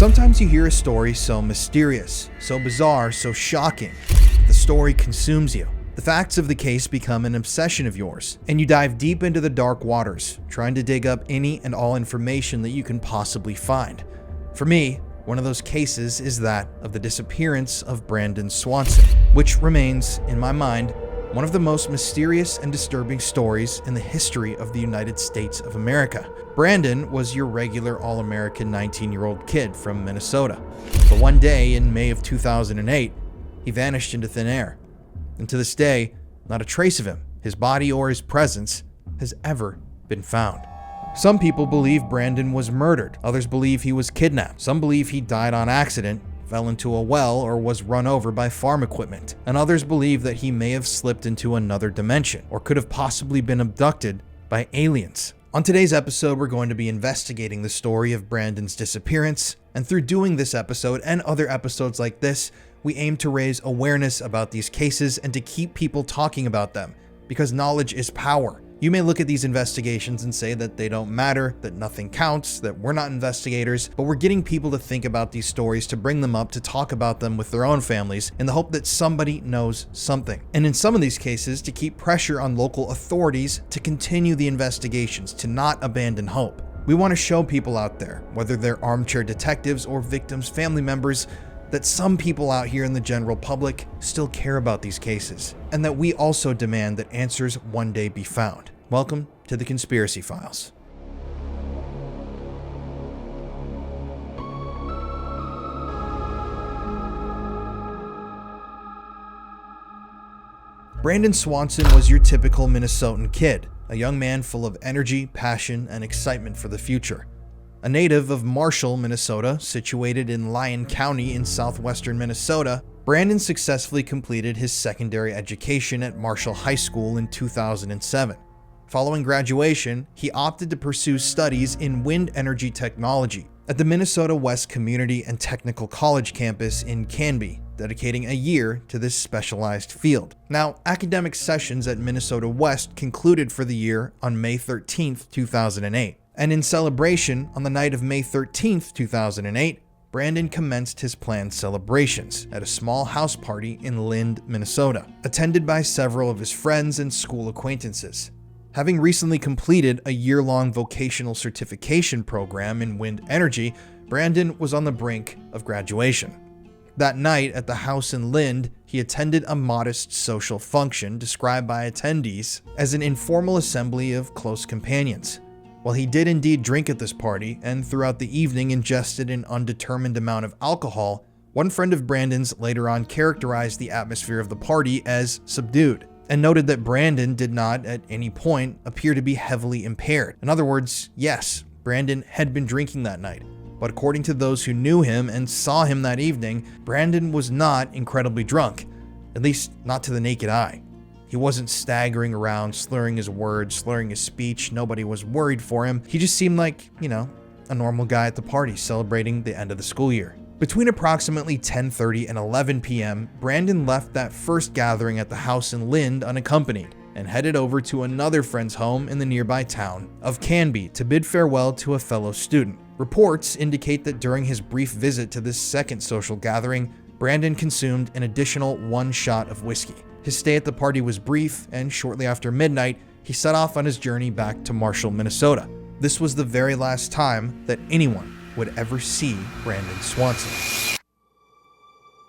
Sometimes you hear a story so mysterious, so bizarre, so shocking, the story consumes you. The facts of the case become an obsession of yours, and you dive deep into the dark waters, trying to dig up any and all information that you can possibly find. For me, one of those cases is that of the disappearance of Brandon Swanson, which remains, in my mind, one of the most mysterious and disturbing stories in the history of the United States of America. Brandon was your regular all-American 19-year-old kid from Minnesota. But one day in May of 2008, he vanished into thin air. And to this day, not a trace of him, his body or his presence, has ever been found. Some people believe Brandon was murdered. Others believe he was kidnapped. Some believe he died on accident, fell into a well, or was run over by farm equipment. And others believe that he may have slipped into another dimension, or could have possibly been abducted by aliens. On today's episode, we're going to be investigating the story of Brandon's disappearance. And through doing this episode and other episodes like this, we aim to raise awareness about these cases and to keep people talking about them, because knowledge is power. You may look at these investigations and say that they don't matter, that nothing counts, that we're not investigators, but we're getting people to think about these stories, to bring them up, to talk about them with their own families, in the hope that somebody knows something. And in some of these cases, to keep pressure on local authorities to continue the investigations, to not abandon hope. We want to show people out there, whether they're armchair detectives or victims' family members, that some people out here in the general public still care about these cases, and that we also demand that answers one day be found. Welcome to the Conspiracy Files. Brandon Swanson was your typical Minnesotan kid, a young man full of energy, passion, and excitement for the future. A native of Marshall, Minnesota, situated in Lyon County in southwestern Minnesota, Brandon successfully completed his secondary education at Marshall High School in 2007. Following graduation, he opted to pursue studies in wind energy technology at the Minnesota West Community and Technical College campus in Canby, dedicating a year to this specialized field. Now, academic sessions at Minnesota West concluded for the year on May 13th, 2008. And in celebration, on the night of May 13th, 2008, Brandon commenced his planned celebrations at a small house party in Lind, Minnesota, attended by several of his friends and school acquaintances. Having recently completed a year-long vocational certification program in wind energy, Brandon was on the brink of graduation. That night at the house in Lind, he attended a modest social function described by attendees as an informal assembly of close companions. While he did indeed drink at this party, and throughout the evening ingested an undetermined amount of alcohol, one friend of Brandon's later on characterized the atmosphere of the party as subdued, and noted that Brandon did not at any point appear to be heavily impaired. In other words, yes, Brandon had been drinking that night, but according to those who knew him and saw him that evening, Brandon was not incredibly drunk, at least not to the naked eye. He wasn't staggering around, slurring his words, slurring his speech. Nobody was worried for him. He just seemed like, a normal guy at the party celebrating the end of the school year. Between approximately 10:30 and 11 p.m., Brandon left that first gathering at the house in Lind unaccompanied and headed over to another friend's home in the nearby town of Canby to bid farewell to a fellow student. Reports indicate that during his brief visit to this second social gathering, Brandon consumed an additional 1 shot of whiskey. His stay at the party was brief, and shortly after midnight, he set off on his journey back to Marshall, Minnesota. This was the very last time that anyone would ever see Brandon Swanson.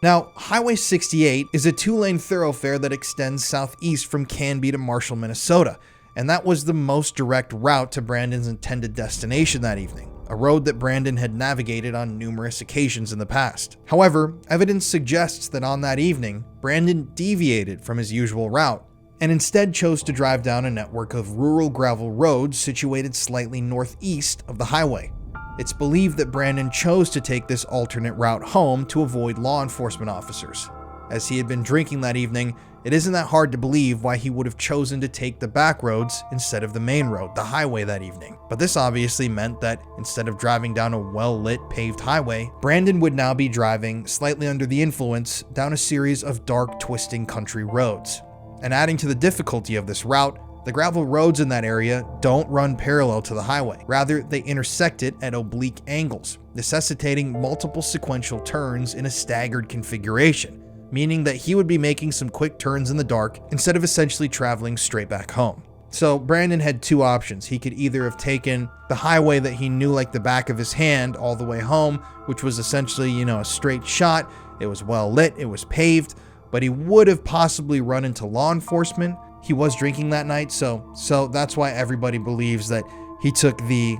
Now, Highway 68 is a 2-lane thoroughfare that extends southeast from Canby to Marshall, Minnesota, and that was the most direct route to Brandon's intended destination that evening, a road that Brandon had navigated on numerous occasions in the past. However, evidence suggests that on that evening, Brandon deviated from his usual route and instead chose to drive down a network of rural gravel roads situated slightly northeast of the highway. It's believed that Brandon chose to take this alternate route home to avoid law enforcement officers. As he had been drinking that evening, it isn't that hard to believe why he would have chosen to take the back roads instead of the main road, the highway, that evening. But this obviously meant that instead of driving down a well-lit paved highway, Brandon would now be driving, slightly under the influence, down a series of dark, twisting country roads. And adding to the difficulty of this route, The gravel roads in that area don't run parallel to the highway. Rather, they intersect it at oblique angles, necessitating multiple sequential turns in a staggered configuration, meaning that he would be making some quick turns in the dark instead of essentially traveling straight back home. So Brandon had two options. He could either have taken the highway that he knew like the back of his hand all the way home, which was essentially, a straight shot. It was well lit, it was paved, but he would have possibly run into law enforcement. He was drinking that night, so that's why everybody believes that he took the,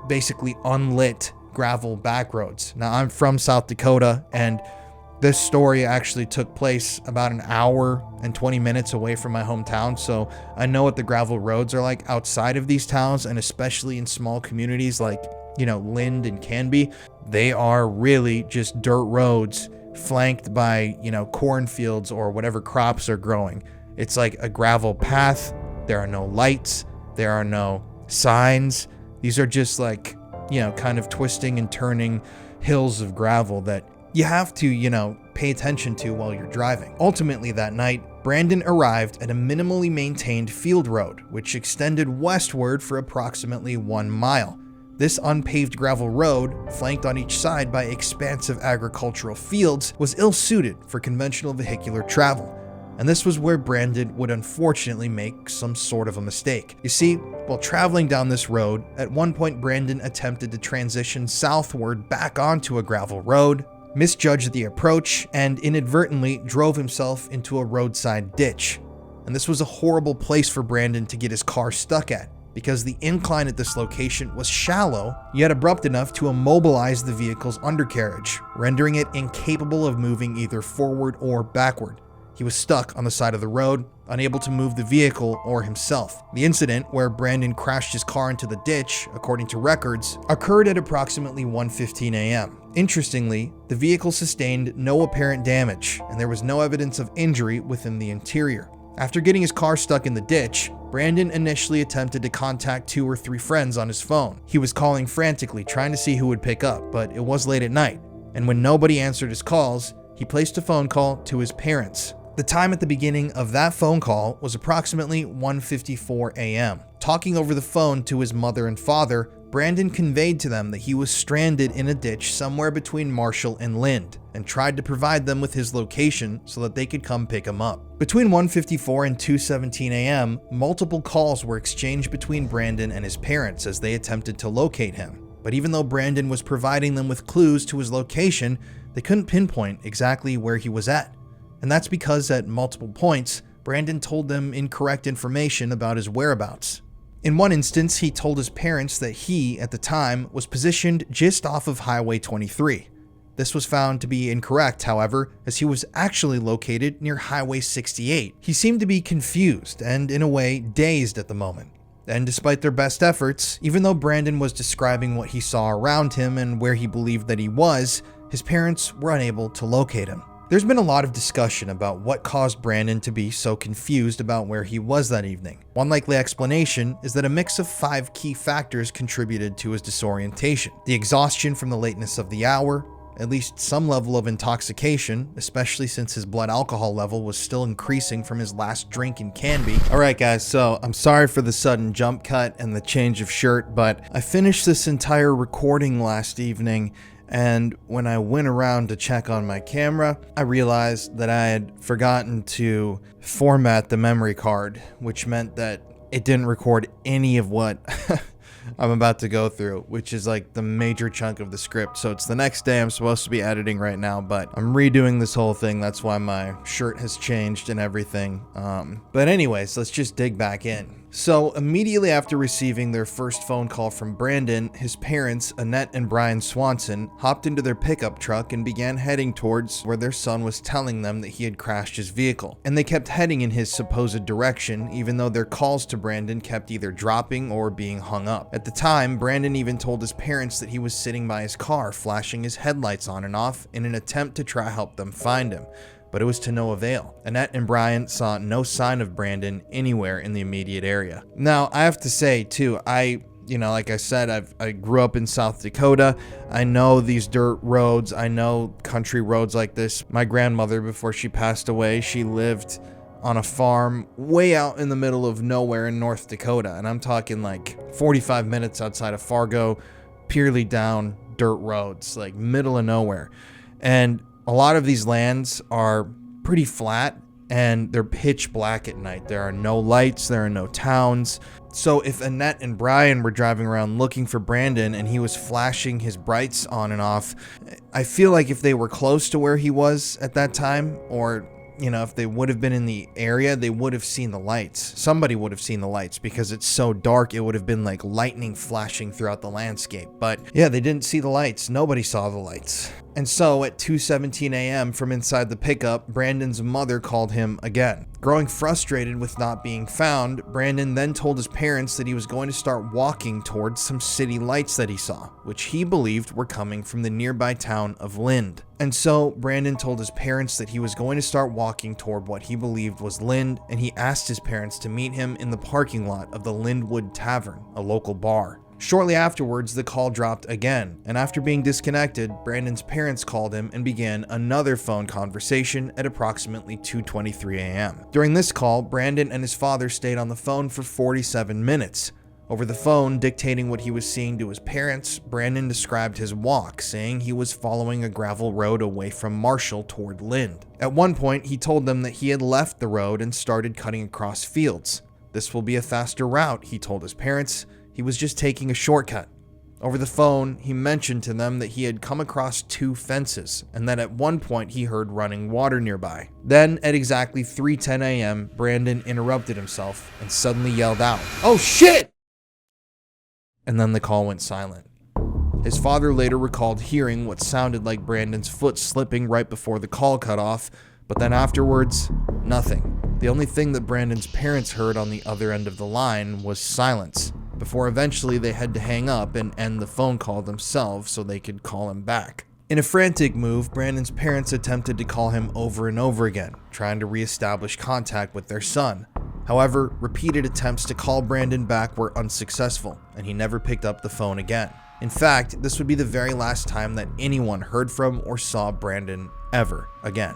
basically unlit gravel back roads. Now, I'm from South Dakota, and this story actually took place about an hour and 20 minutes away from my hometown, so I know what the gravel roads are like outside of these towns, and especially in small communities like, Lind and Canby. They are really just dirt roads flanked by, cornfields or whatever crops are growing. It's like a gravel path. There are no lights. There are no signs. These are just like, kind of twisting and turning hills of gravel that you have to, pay attention to while you're driving. Ultimately that night, Brandon arrived at a minimally maintained field road, which extended westward for approximately 1 mile. This unpaved gravel road, flanked on each side by expansive agricultural fields, was ill-suited for conventional vehicular travel. And this was where Brandon would unfortunately make some sort of a mistake. You see, while traveling down this road, at one point Brandon attempted to transition southward back onto a gravel road, misjudged the approach, and inadvertently drove himself into a roadside ditch. And this was a horrible place for Brandon to get his car stuck at, because the incline at this location was shallow, yet abrupt enough to immobilize the vehicle's undercarriage, rendering it incapable of moving either forward or backward. He was stuck on the side of the road, unable to move the vehicle or himself. The incident, where Brandon crashed his car into the ditch, according to records, occurred at approximately 1:15 a.m. Interestingly, the vehicle sustained no apparent damage, and there was no evidence of injury within the interior. After getting his car stuck in the ditch, Brandon initially attempted to contact 2 or 3 friends on his phone. He was calling frantically, trying to see who would pick up, but it was late at night, and when nobody answered his calls, he placed a phone call to his parents. The time at the beginning of that phone call was approximately 1:54 a.m. Talking over the phone to his mother and father, Brandon conveyed to them that he was stranded in a ditch somewhere between Marshall and Lind, and tried to provide them with his location so that they could come pick him up. Between 1:54 and 2:17 a.m., multiple calls were exchanged between Brandon and his parents as they attempted to locate him. But even though Brandon was providing them with clues to his location, they couldn't pinpoint exactly where he was at. And that's because at multiple points, Brandon told them incorrect information about his whereabouts. In one instance, he told his parents that he, at the time, was positioned just off of Highway 23. This was found to be incorrect, however, as he was actually located near Highway 68. He seemed to be confused and, in a way, dazed at the moment. And despite their best efforts, even though Brandon was describing what he saw around him and where he believed that he was, his parents were unable to locate him. There's been a lot of discussion about what caused Brandon to be so confused about where he was that evening. One likely explanation is that a mix of 5 key factors contributed to his disorientation. The exhaustion from the lateness of the hour, at least some level of intoxication, especially since his blood alcohol level was still increasing from his last drink in Canby. Alright guys, so I'm sorry for the sudden jump cut and the change of shirt, but I finished this entire recording last evening, and when I went around to check on my camera, I realized that I had forgotten to format the memory card, which meant that it didn't record any of what I'm about to go through, which is like the major chunk of the script. So it's the next day. I'm supposed to be editing right now, but I'm redoing this whole thing. That's why my shirt has changed and everything. But anyways, let's just dig back in. So immediately after receiving their first phone call from Brandon, his parents, Annette and Brandon Swanson, hopped into their pickup truck and began heading towards where their son was telling them that he had crashed his vehicle. And they kept heading in his supposed direction, even though their calls to Brandon kept either dropping or being hung up. At the time, Brandon even told his parents that he was sitting by his car, flashing his headlights on and off in an attempt to try to help them find him. But it was to no avail. Annette and Brian saw no sign of Brandon anywhere in the immediate area. Now, I have to say, too, like I said, I grew up in South Dakota. I know these dirt roads. I know country roads like this. My grandmother, before she passed away, she lived on a farm way out in the middle of nowhere in North Dakota. And I'm talking like 45 minutes outside of Fargo, purely down dirt roads, like middle of nowhere. And a lot of these lands are pretty flat and they're pitch black at night. There are no lights, there are no towns. So if Annette and Brian were driving around looking for Brandon and he was flashing his brights on and off, I feel like if they were close to where he was at that time, or if they would have been in the area, they would have seen the lights. Somebody would have seen the lights because it's so dark. It would have been like lightning flashing throughout the landscape. But yeah, they didn't see the lights. Nobody saw the lights. And so at 2:17 a.m. from inside the pickup, Brandon's mother called him again. Growing frustrated with not being found, Brandon then told his parents that he was going to start walking towards some city lights that he saw, which he believed were coming from the nearby town of Lind. And so Brandon told his parents that he was going to start walking toward what he believed was Lind, and he asked his parents to meet him in the parking lot of the Lindwood Tavern, a local bar. Shortly afterwards, the call dropped again, and after being disconnected, Brandon's parents called him and began another phone conversation at approximately 2:23 a.m. During this call, Brandon and his father stayed on the phone for 47 minutes. Over the phone, dictating what he was seeing to his parents, Brandon described his walk, saying he was following a gravel road away from Marshall toward Lind. At one point, he told them that he had left the road and started cutting across fields. "This will be a faster route," he told his parents. He was just taking a shortcut. Over the phone, he mentioned to them that he had come across 2 fences and that at one point he heard running water nearby. Then, at exactly 3:10 a.m., Brandon interrupted himself and suddenly yelled out, "Oh shit!" And then the call went silent. His father later recalled hearing what sounded like Brandon's foot slipping right before the call cut off, but then afterwards, nothing. The only thing that Brandon's parents heard on the other end of the line was silence, before eventually they had to hang up and end the phone call themselves so they could call him back. In a frantic move, Brandon's parents attempted to call him over and over again, trying to reestablish contact with their son. However, repeated attempts to call Brandon back were unsuccessful, and he never picked up the phone again. In fact, this would be the very last time that anyone heard from or saw Brandon ever again.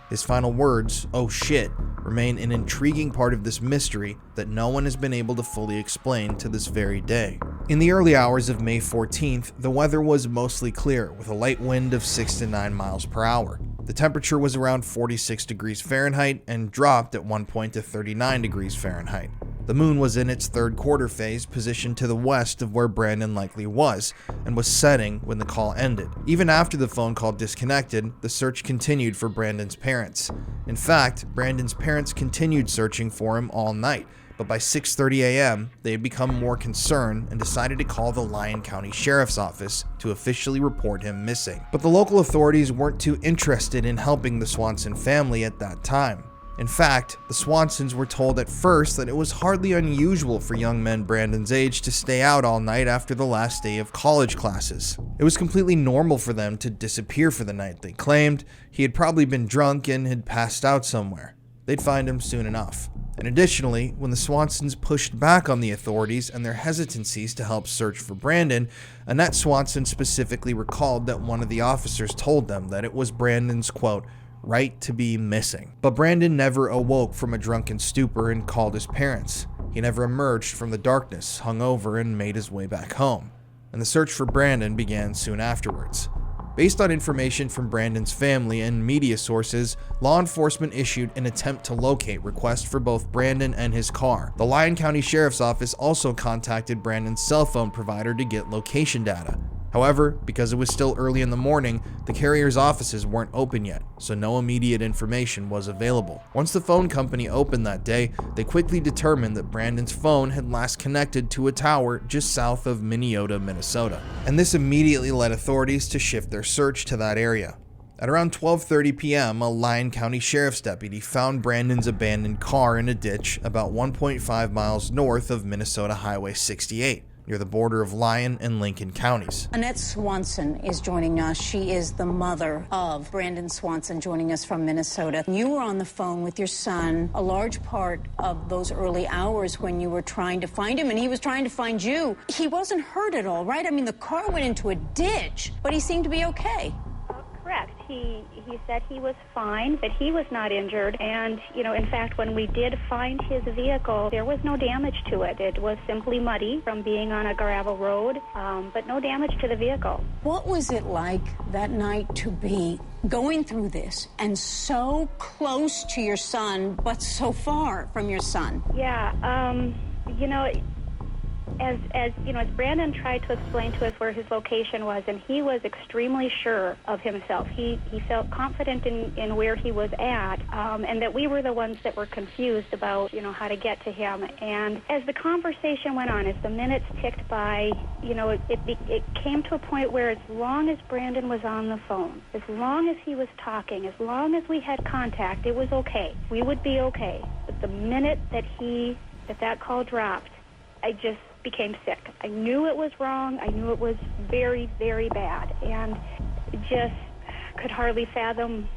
His final words, "oh shit," remain an intriguing part of this mystery that no one has been able to fully explain to this very day. In the early hours of May 14th, the weather was mostly clear with a light wind of 6 to 9 miles per hour. The temperature was around 46 degrees Fahrenheit and dropped at one point to 39 degrees Fahrenheit. The moon was in its third quarter phase, positioned to the west of where Brandon likely was, and was setting when the call ended. Even after the phone call disconnected, the search continued for Brandon's parents. In fact, Brandon's parents continued searching for him all night, but by 6:30 a.m., they had become more concerned and decided to call the Lyon County Sheriff's Office to officially report him missing. But the local authorities weren't too interested in helping the Swanson family at that time. In fact, the Swansons were told at first that it was hardly unusual for young men Brandon's age to stay out all night after the last day of college classes. It was completely normal for them to disappear for the night. They claimed he had probably been drunk and had passed out somewhere. They'd find him soon enough. And additionally, when the Swansons pushed back on the authorities and their hesitancies to help search for Brandon, Annette Swanson specifically recalled that one of the officers told them that it was Brandon's, quote, right to be missing. But Brandon never awoke from a drunken stupor and called his parents. He never emerged from the darkness, hungover, and made his way back home. And the search for Brandon began soon afterwards. Based on information from Brandon's family and media sources, law enforcement issued an attempt to locate request for both Brandon and his car. The Lyon County Sheriff's Office also contacted Brandon's cell phone provider to get location data. However, because it was still early in the morning, the carrier's offices weren't open yet, so no immediate information was available. Once the phone company opened that day, they quickly determined that Brandon's phone had last connected to a tower just south of Minneota, Minnesota. And this immediately led authorities to shift their search to that area. At around 12:30 p.m., a Lyon County Sheriff's deputy found Brandon's abandoned car in a ditch about 1.5 miles north of Minnesota Highway 68. Near the border of Lyon and Lincoln counties. Annette Swanson is joining us. She is the mother of Brandon Swanson, joining us from Minnesota. You were on the phone with your son a large part of those early hours when you were trying to find him, and he was trying to find you. He wasn't hurt at all, right? I mean, the car went into a ditch, but he seemed to be okay. correct. He said he was fine, that he was not injured, and, in fact, when we did find his vehicle, there was no damage to it. It was simply muddy from being on a gravel road, but no damage to the vehicle. What was it like that night to be going through this and so close to your son, but so far from your son? Yeah, as Brandon tried to explain to us where his location was, and he was extremely sure of himself. He felt confident in where he was at, and that we were the ones that were confused about, how to get to him. And as the conversation went on, as the minutes ticked by, it came to a point where as long as Brandon was on the phone, as long as he was talking, as long as we had contact, it was okay. We would be okay. But the minute that call dropped, I just became sick. I knew it was wrong. I knew it was very, very bad, and just could hardly fathom,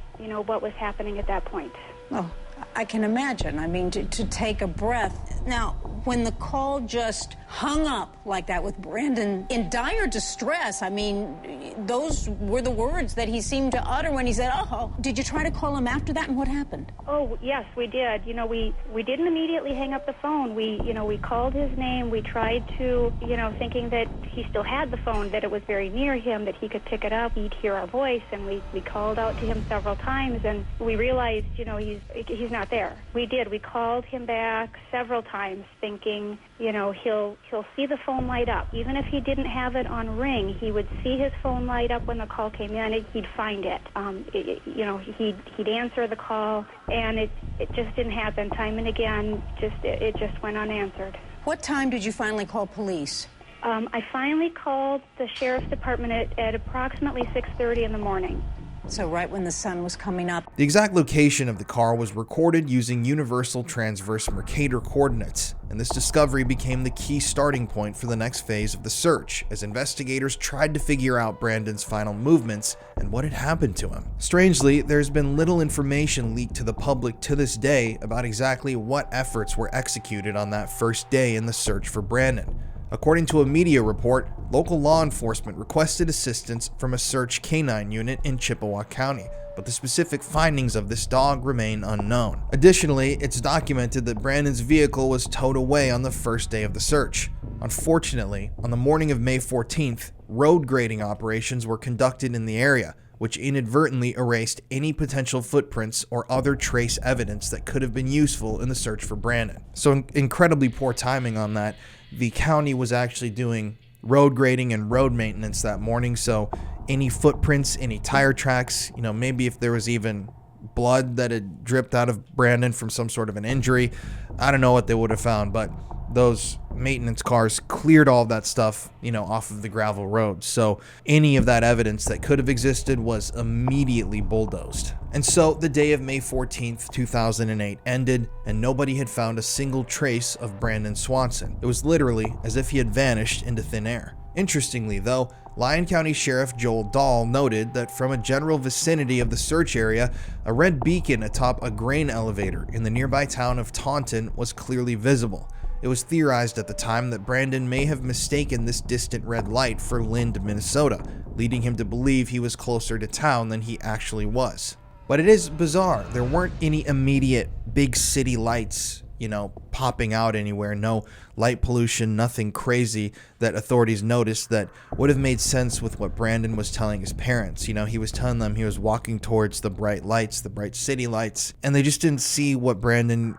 what was happening at that point. Oh, I can imagine. I mean, to take a breath. Now, when the call just hung up like that with Brandon in dire distress, I mean, those were the words that he seemed to utter when he said, "Oh." Did you try to call him after that, and what happened? Oh, yes, we did. We didn't immediately hang up the phone. We called his name. We tried to, thinking that he still had the phone, that it was very near him, that he could pick it up, he'd hear our voice, and we called out to him several times, and we realized, he's not there. We did. We called him back several times, thinking, he'll see the phone light up. Even if he didn't have it on ring, he would see his phone light up when the call came in. He'd find it. He'd answer the call, and it just didn't happen. Time and again, it just went unanswered. What time did you finally call police? I finally called the sheriff's department at approximately 6:30 in the morning. So right when the sun was coming up. The exact location of the car was recorded using Universal Transverse Mercator coordinates, and this discovery became the key starting point for the next phase of the search, as investigators tried to figure out Brandon's final movements and what had happened to him. Strangely, there's been little information leaked to the public to this day about exactly what efforts were executed on that first day in the search for Brandon. According to a media report, local law enforcement requested assistance from a search canine unit in Chippewa County, but the specific findings of this dog remain unknown. Additionally, it's documented that Brandon's vehicle was towed away on the first day of the search. Unfortunately, on the morning of May 14th, road grading operations were conducted in the area, which inadvertently erased any potential footprints or other trace evidence that could have been useful in the search for Brandon. So incredibly poor timing on that. The county was actually doing road grading and road maintenance that morning, so any footprints, any tire tracks, maybe if there was even blood that had dripped out of Brandon from some sort of an injury, I don't know what they would have found, but those maintenance cars cleared all that stuff, off of the gravel road. So any of that evidence that could have existed was immediately bulldozed. And so the day of May 14th, 2008 ended, and nobody had found a single trace of Brandon Swanson. It was literally as if he had vanished into thin air. Interestingly, though, Lyon County Sheriff Joel Dahl noted that from a general vicinity of the search area, a red beacon atop a grain elevator in the nearby town of Taunton was clearly visible. It was theorized at the time that Brandon may have mistaken this distant red light for Lind, Minnesota, leading him to believe he was closer to town than he actually was. But it is bizarre. There weren't any immediate big city lights, popping out anywhere. No light pollution, nothing crazy that authorities noticed that would have made sense with what Brandon was telling his parents. He was telling them he was walking towards the bright lights, the bright city lights, and they just didn't see what Brandon,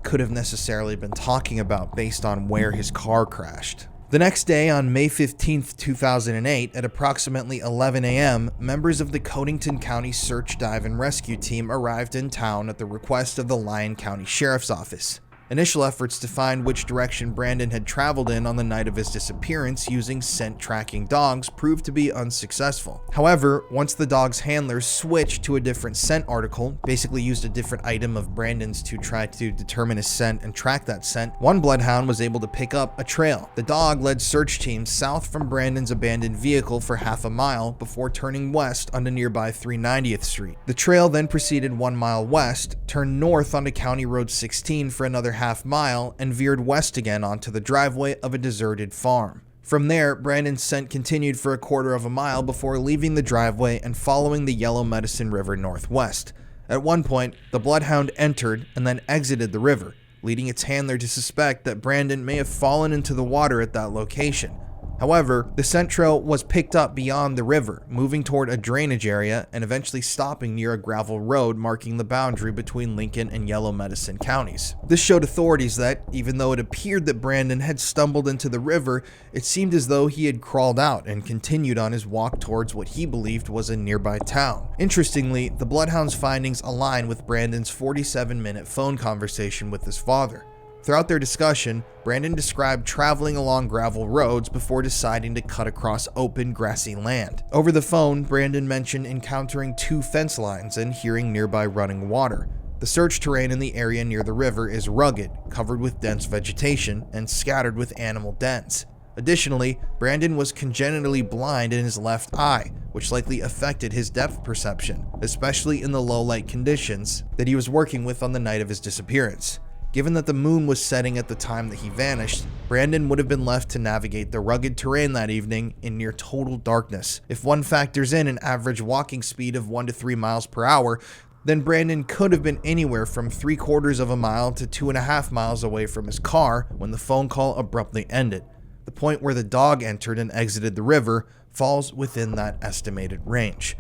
could have necessarily been talking about based on where his car crashed. The next day, on May 15th, 2008, at approximately 11 a.m., members of the Codington County Search, Dive, and Rescue Team arrived in town at the request of the Lyon County Sheriff's Office. Initial efforts to find which direction Brandon had traveled in on the night of his disappearance using scent tracking dogs proved to be unsuccessful. However, once the dog's handlers switched to a different scent article, basically used a different item of Brandon's to try to determine his scent and track that scent, one bloodhound was able to pick up a trail. The dog led search teams south from Brandon's abandoned vehicle for half a mile before turning west onto nearby 390th Street. The trail then proceeded 1 mile west, turned north onto County Road 16 for another half mile, and veered west again onto the driveway of a deserted farm. From there, Brandon's scent continued for a quarter of a mile before leaving the driveway and following the Yellow Medicine River northwest. At one point, the bloodhound entered and then exited the river, leading its handler to suspect that Brandon may have fallen into the water at that location. However, the scent trail was picked up beyond the river, moving toward a drainage area and eventually stopping near a gravel road marking the boundary between Lincoln and Yellow Medicine counties. This showed authorities that, even though it appeared that Brandon had stumbled into the river, it seemed as though he had crawled out and continued on his walk towards what he believed was a nearby town. Interestingly, the bloodhound's findings align with Brandon's 47-minute phone conversation with his father. Throughout their discussion, Brandon described traveling along gravel roads before deciding to cut across open, grassy land. Over the phone, Brandon mentioned encountering 2 fence lines and hearing nearby running water. The search terrain in the area near the river is rugged, covered with dense vegetation, and scattered with animal dens. Additionally, Brandon was congenitally blind in his left eye, which likely affected his depth perception, especially in the low-light conditions that he was working with on the night of his disappearance. Given that the moon was setting at the time that he vanished, Brandon would have been left to navigate the rugged terrain that evening in near total darkness. If one factors in an average walking speed of 1 to 3 miles per hour, then Brandon could have been anywhere from 3/4 of a mile to 2.5 miles away from his car when the phone call abruptly ended. The point where the dog entered and exited the river falls within that estimated range.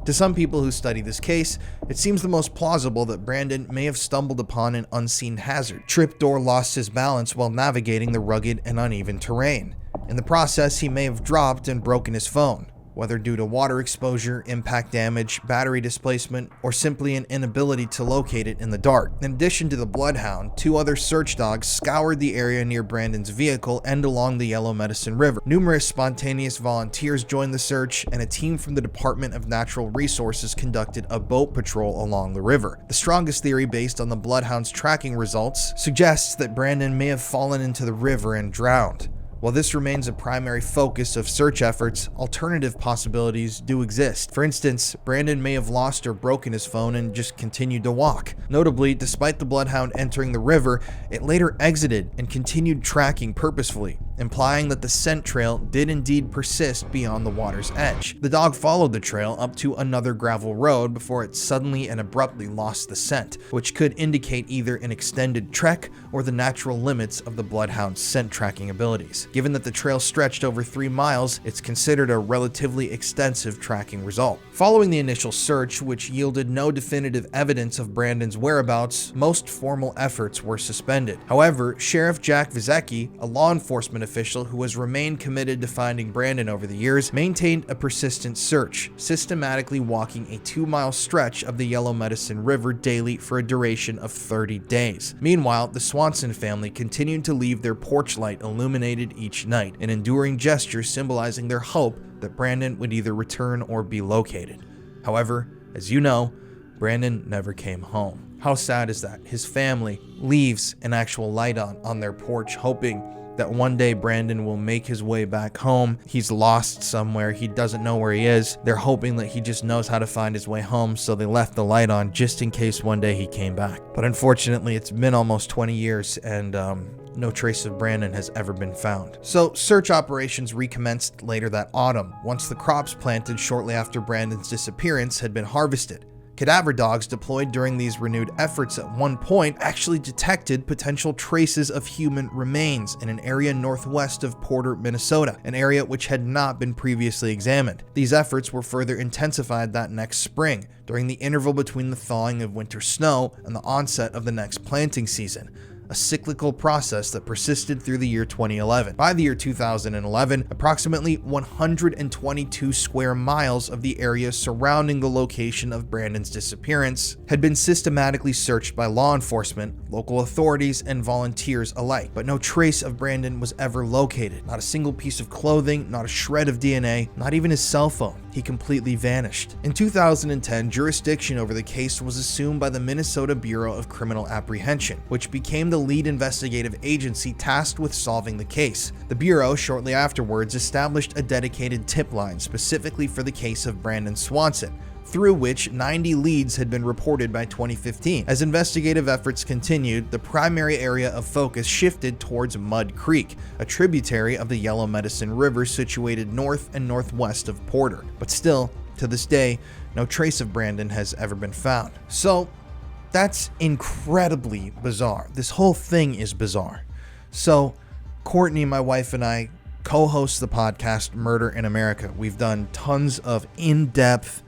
To some people who study this case, it seems the most plausible that Brandon may have stumbled upon an unseen hazard, tripped or lost his balance while navigating the rugged and uneven terrain. In the process, he may have dropped and broken his phone, whether due to water exposure, impact damage, battery displacement, or simply an inability to locate it in the dark. In addition to the bloodhound, 2 other search dogs scoured the area near Brandon's vehicle and along the Yellow Medicine River. Numerous spontaneous volunteers joined the search, and a team from the Department of Natural Resources conducted a boat patrol along the river. The strongest theory, based on the bloodhound's tracking results, suggests that Brandon may have fallen into the river and drowned. While this remains a primary focus of search efforts, alternative possibilities do exist. For instance, Brandon may have lost or broken his phone and just continued to walk. Notably, despite the bloodhound entering the river, it later exited and continued tracking purposefully, implying that the scent trail did indeed persist beyond the water's edge. The dog followed the trail up to another gravel road before it suddenly and abruptly lost the scent, which could indicate either an extended trek or the natural limits of the bloodhound's scent tracking abilities. Given that the trail stretched over 3 miles, it's considered a relatively extensive tracking result. Following the initial search, which yielded no definitive evidence of Brandon's whereabouts, most formal efforts were suspended. However, Sheriff Jack Vizecki, a law enforcement official who has remained committed to finding Brandon over the years, maintained a persistent search, systematically walking a 2-mile stretch of the Yellow Medicine River daily for a duration of 30 days. Meanwhile, the Swanson family continued to leave their porch light illuminated each night, an enduring gesture symbolizing their hope that Brandon would either return or be located. However, as you know, Brandon never came home. How sad is that? His family leaves an actual light on their porch, hoping that one day Brandon will make his way back home. He's lost somewhere. He doesn't know where he is. They're hoping that he just knows how to find his way home, so they left the light on just in case one day he came back. But unfortunately, it's been almost 20 years and no trace of Brandon has ever been found. So search operations recommenced later that autumn, once the crops planted shortly after Brandon's disappearance had been harvested. Cadaver dogs deployed during these renewed efforts at one point actually detected potential traces of human remains in an area northwest of Porter, Minnesota, an area which had not been previously examined. These efforts were further intensified that next spring, during the interval between the thawing of winter snow and the onset of the next planting season, a cyclical process that persisted through the year 2011. By the year 2011, approximately 122 square miles of the area surrounding the location of Brandon's disappearance had been systematically searched by law enforcement, local authorities, and volunteers alike, but no trace of Brandon was ever located. Not a single piece of clothing, not a shred of DNA, not even his cell phone. He completely vanished. In 2010, jurisdiction over the case was assumed by the Minnesota Bureau of Criminal Apprehension, which became the lead investigative agency tasked with solving the case. The Bureau shortly afterwards established a dedicated tip line specifically for the case of Brandon Swanson, through which 90 leads had been reported by 2015. As investigative efforts continued, the primary area of focus shifted towards Mud Creek, a tributary of the Yellow Medicine River situated north and northwest of Porter. But still, to this day, no trace of Brandon has ever been found. So, that's incredibly bizarre. This whole thing is bizarre. So, Courtney, my wife, and I co-host the podcast Murder in America. We've done tons of in-depth,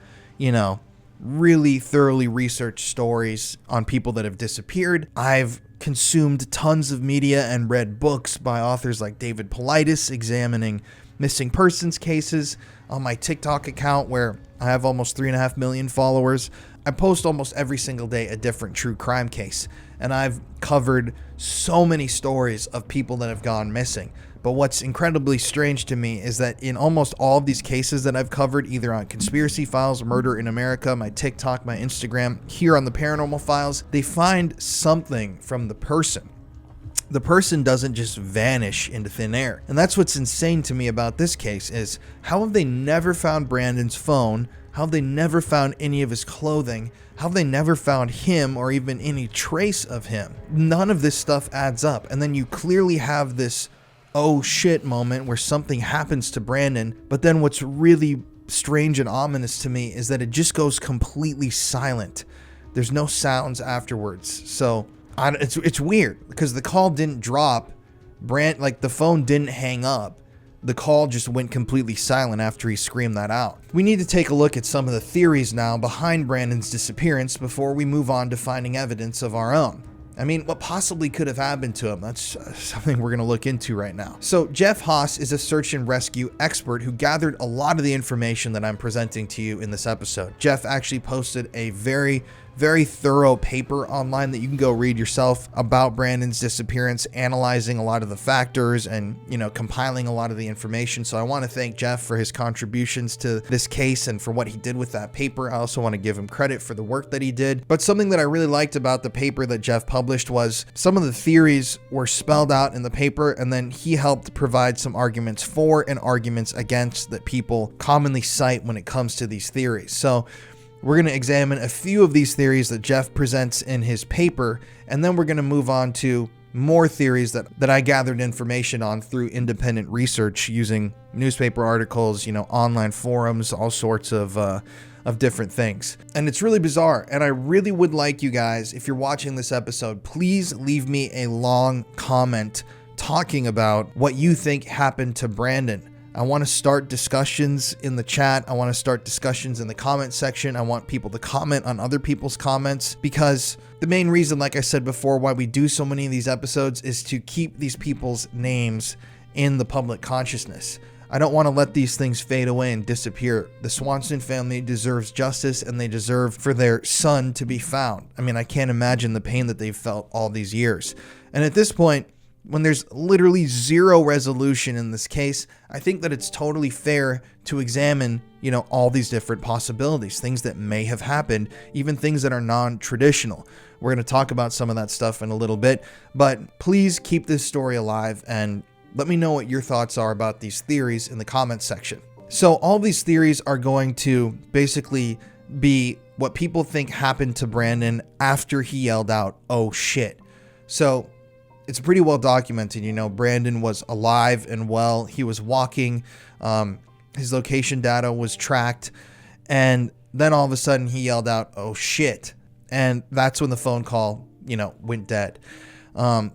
really thoroughly researched stories on people that have disappeared. I've consumed tons of media and read books by authors like David Paulides examining missing persons cases. On my TikTok account, where I have almost 3.5 million followers, I post almost every single day a different true crime case, and I've covered so many stories of people that have gone missing. But what's incredibly strange to me is that in almost all of these cases that I've covered, either on Conspiracy Files, Murder in America, my TikTok, my Instagram, here on the Paranormal Files, they find something from the person. The person doesn't just vanish into thin air. And that's what's insane to me about this case is how have they never found Brandon's phone? How have they never found any of his clothing? How have they never found him or even any trace of him? None of this stuff adds up. And then you clearly have this oh shit moment where something happens to Brandon. But then what's really strange and ominous to me is that it just goes completely silent. There's no sounds afterwards. So it's weird because the call didn't drop. The phone didn't hang up. The call just went completely silent after he screamed that out. We need to take a look at some of the theories now behind Brandon's disappearance before we move on to finding evidence of our own. I mean, what possibly could have happened to him? That's something we're going to look into right now. So Jeff Haas is a search and rescue expert who gathered a lot of the information that I'm presenting to you in this episode. Jeff actually posted a very thorough paper online that you can go read yourself about Brandon's disappearance, analyzing a lot of the factors and, compiling a lot of the information. So I want to thank Jeff for his contributions to this case and for what he did with that paper. I also want to give him credit for the work that he did. But something that I really liked about the paper that Jeff published was some of the theories were spelled out in the paper, and then he helped provide some arguments for and arguments against that people commonly cite when it comes to these theories. So we're going to examine a few of these theories that Jeff presents in his paper, and then we're going to move on to more theories that I gathered information on through independent research using newspaper articles, online forums, all sorts of different things. And it's really bizarre. And I really would like you guys, if you're watching this episode, please leave me a long comment talking about what you think happened to Brandon. I want to start discussions in the chat. I want to start discussions in the comment section. I want people to comment on other people's comments, because the main reason, like I said before, why we do so many of these episodes is to keep these people's names in the public consciousness. I don't want to let these things fade away and disappear. The Swanson family deserves justice, and they deserve for their son to be found. I mean, I can't imagine the pain that they've felt all these years. And at this point, when there's literally zero resolution in this case, I think that it's totally fair to examine, all these different possibilities, things that may have happened, even things that are non-traditional. We're going to talk about some of that stuff in a little bit, but please keep this story alive and let me know what your thoughts are about these theories in the comments section. So all these theories are going to basically be what people think happened to Brandon after he yelled out, "Oh shit." So it's pretty well documented, Brandon was alive and well. He was walking. His location data was tracked. And then all of a sudden he yelled out, "Oh shit." And that's when the phone call, went dead.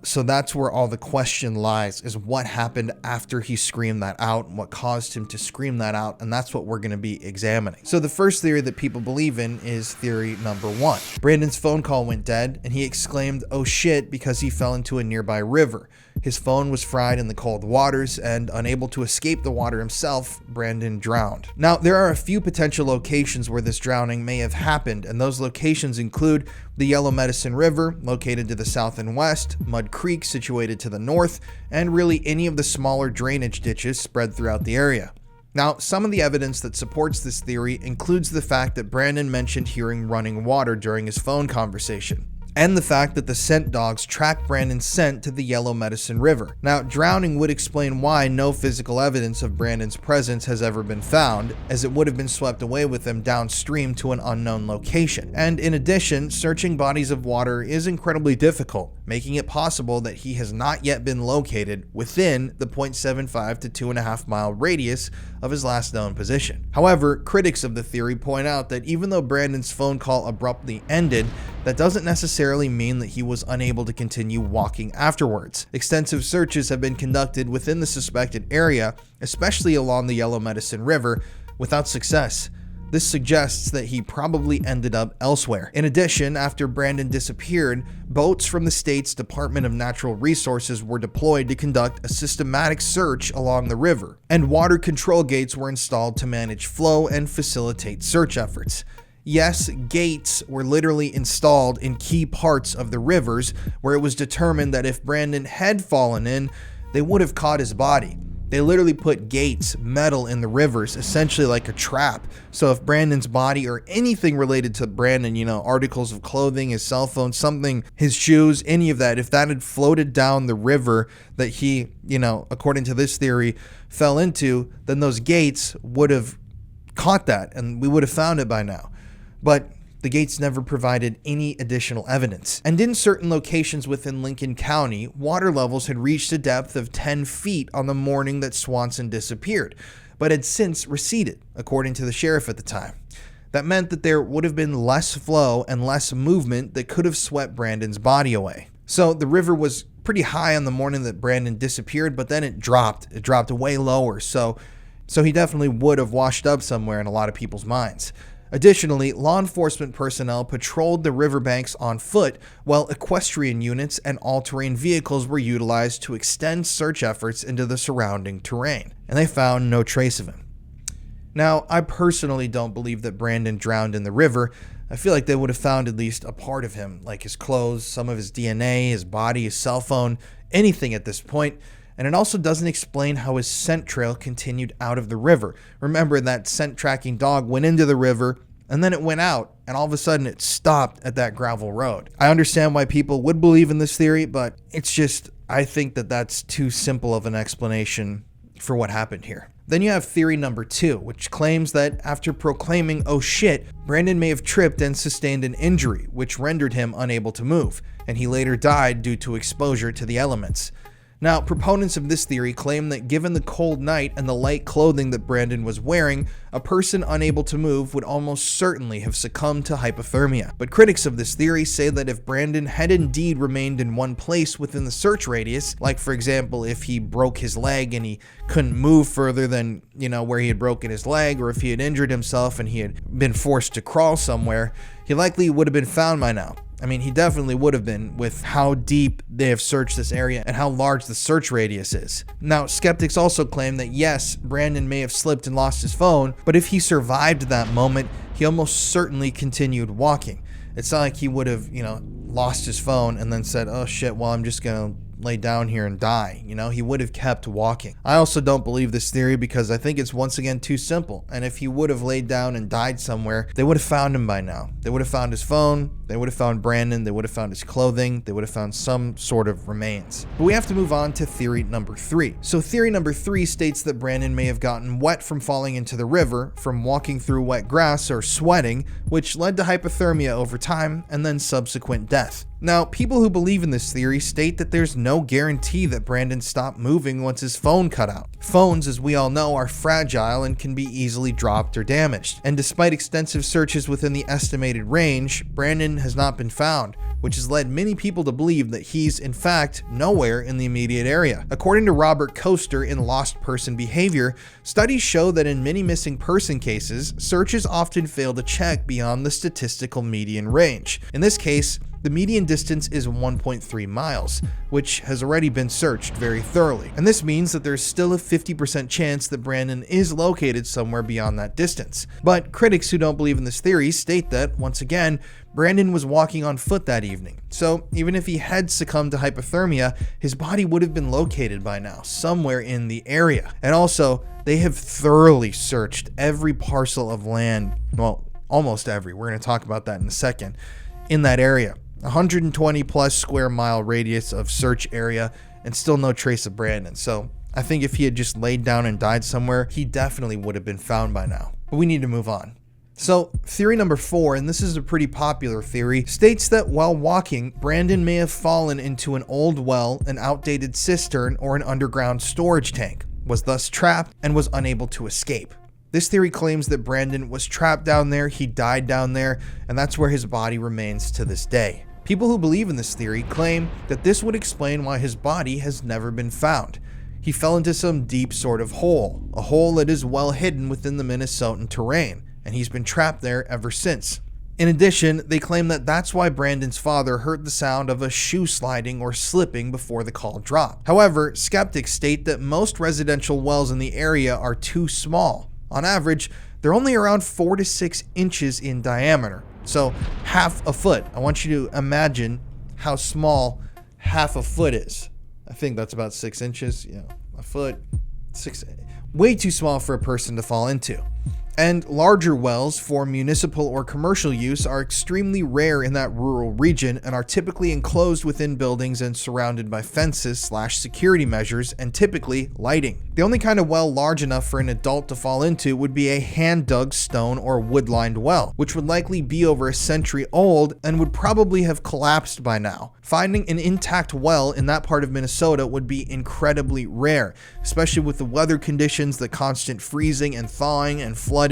So that's where all the question lies, is what happened after he screamed that out and what caused him to scream that out. And that's what we're going to be examining. So the first theory that people believe in is theory number 1. Brandon's phone call went dead and he exclaimed, "Oh shit," because he fell into a nearby river. His phone was fried in the cold waters, and unable to escape the water himself, Brandon drowned. Now, there are a few potential locations where this drowning may have happened, and those locations include the Yellow Medicine River, located to the south and west, Mud Creek, situated to the north, and really any of the smaller drainage ditches spread throughout the area. Now, some of the evidence that supports this theory includes the fact that Brandon mentioned hearing running water during his phone conversation. and the fact that the scent dogs tracked Brandon's scent to the Yellow Medicine River. Now, drowning would explain why no physical evidence of Brandon's presence has ever been found, as it would have been swept away with him downstream to an unknown location. And in addition, searching bodies of water is incredibly difficult, making it possible that he has not yet been located within the 0.75 to 2.5 mile radius of his last known position. However, critics of the theory point out that even though Brandon's phone call abruptly ended, that doesn't necessarily mean that he was unable to continue walking afterwards. Extensive searches have been conducted within the suspected area, especially along the Yellow Medicine River, without success. This suggests that he probably ended up elsewhere. In addition, after Brandon disappeared, boats from the state's Department of Natural Resources were deployed to conduct a systematic search along the river, and water control gates were installed to manage flow and facilitate search efforts. Yes, gates were literally installed in key parts of the rivers where it was determined that if Brandon had fallen in, they would have caught his body. They literally put gates, metal in the rivers, essentially like a trap. So if Brandon's body or anything related to Brandon, articles of clothing, his cell phone, something, his shoes, any of that, if that had floated down the river that he, according to this theory, fell into, then those gates would have caught that and we would have found it by now. But the gates never provided any additional evidence. And in certain locations within Lincoln County, water levels had reached a depth of 10 feet on the morning that Swanson disappeared, but had since receded, according to the sheriff at the time. That meant that there would have been less flow and less movement that could have swept Brandon's body away. So the river was pretty high on the morning that Brandon disappeared, but then it dropped way lower. So he definitely would have washed up somewhere in a lot of people's minds. Additionally, law enforcement personnel patrolled the riverbanks on foot, while equestrian units and all-terrain vehicles were utilized to extend search efforts into the surrounding terrain, and they found no trace of him. Now, I personally don't believe that Brandon drowned in the river. I feel like they would have found at least a part of him, like his clothes, some of his DNA, his body, his cell phone, anything at this point. And it also doesn't explain how his scent trail continued out of the river. Remember, that scent tracking dog went into the river and then it went out, and all of a sudden it stopped at that gravel road. I understand why people would believe in this theory, but I think that that's too simple of an explanation for what happened here. Then you have theory number 2, which claims that after proclaiming, "Oh shit," Brandon may have tripped and sustained an injury, which rendered him unable to move, and he later died due to exposure to the elements. Now, proponents of this theory claim that given the cold night and the light clothing that Brandon was wearing, a person unable to move would almost certainly have succumbed to hypothermia. But critics of this theory say that if Brandon had indeed remained in one place within the search radius, like for example, if he broke his leg and he couldn't move further than, where he had broken his leg, or if he had injured himself and he had been forced to crawl somewhere, he likely would have been found by now. I mean, he definitely would have been with how deep they have searched this area and how large the search radius is. Now, skeptics also claim that yes, Brandon may have slipped and lost his phone, but if he survived that moment, he almost certainly continued walking. It's not like he would have, lost his phone and then said, "Oh shit, well, I'm just gonna lay down here and die." He would have kept walking. I also don't believe this theory because I think it's once again too simple. And if he would have laid down and died somewhere, they would have found him by now. They would have found his phone, they would have found Brandon, they would have found his clothing, they would have found some sort of remains. But we have to move on to theory number 3. So theory number 3 states that Brandon may have gotten wet from falling into the river, from walking through wet grass or sweating, which led to hypothermia over time and then subsequent death. Now, people who believe in this theory state that there's no guarantee that Brandon stopped moving once his phone cut out. Phones, as we all know, are fragile and can be easily dropped or damaged. And despite extensive searches within the estimated range, Brandon has not been found, which has led many people to believe that he's, in fact, nowhere in the immediate area. According to Robert Coaster in Lost Person Behavior, studies show that in many missing person cases, searches often fail to check beyond the statistical median range. In this case, the median distance is 1.3 miles, which has already been searched very thoroughly. And this means that there's still a 50% chance that Brandon is located somewhere beyond that distance. But critics who don't believe in this theory state that, once again, Brandon was walking on foot that evening. So even if he had succumbed to hypothermia, his body would have been located by now, somewhere in the area. And also, they have thoroughly searched every parcel of land, well, almost every, we're going to talk about that in a second, in that area. 120 plus square mile radius of search area, and still no trace of Brandon. So I think if he had just laid down and died somewhere, he definitely would have been found by now. But we need to move on. So theory number 4, and this is a pretty popular theory, states that while walking, Brandon may have fallen into an old well, an outdated cistern, or an underground storage tank, was thus trapped and was unable to escape. This theory claims that Brandon was trapped down there, he died down there, and that's where his body remains to this day. People who believe in this theory claim that this would explain why his body has never been found. He fell into some deep sort of hole, a hole that is well hidden within the Minnesotan terrain, and he's been trapped there ever since. In addition, they claim that that's why Brandon's father heard the sound of a shoe sliding or slipping before the call dropped. However, skeptics state that most residential wells in the area are too small. On average, they're only around 4 to 6 inches in diameter, so half a foot. I want you to imagine how small half a foot is. I think that's about 6 inches. Yeah, a foot, 6. Way too small for a person to fall into. And larger wells for municipal or commercial use are extremely rare in that rural region and are typically enclosed within buildings and surrounded by fences/security measures and typically lighting. The only kind of well large enough for an adult to fall into would be a hand-dug stone or wood-lined well, which would likely be over a century old and would probably have collapsed by now. Finding an intact well in that part of Minnesota would be incredibly rare, especially with the weather conditions, the constant freezing and thawing and flooding,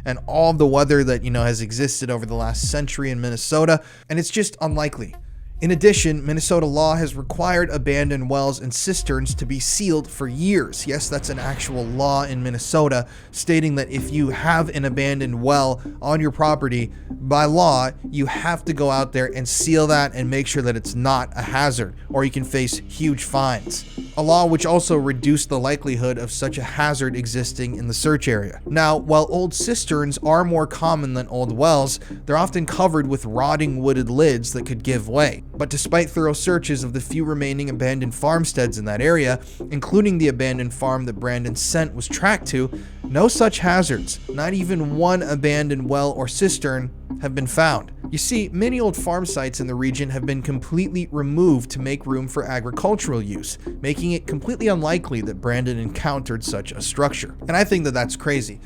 and all of the weather that, has existed over the last century in Minnesota, and it's just unlikely. In addition, Minnesota law has required abandoned wells and cisterns to be sealed for years. Yes, that's an actual law in Minnesota, stating that if you have an abandoned well on your property, by law, you have to go out there and seal that and make sure that it's not a hazard, or you can face huge fines. A law which also reduced the likelihood of such a hazard existing in the search area. Now, while old cisterns are more common than old wells, they're often covered with rotting wooded lids that could give way. But despite thorough searches of the few remaining abandoned farmsteads in that area, including the abandoned farm that Brandon's scent was tracked to, no such hazards, not even one abandoned well or cistern, have been found. You see, many old farm sites in the region have been completely removed to make room for agricultural use, making it completely unlikely that Brandon encountered such a structure. And I think that that's crazy.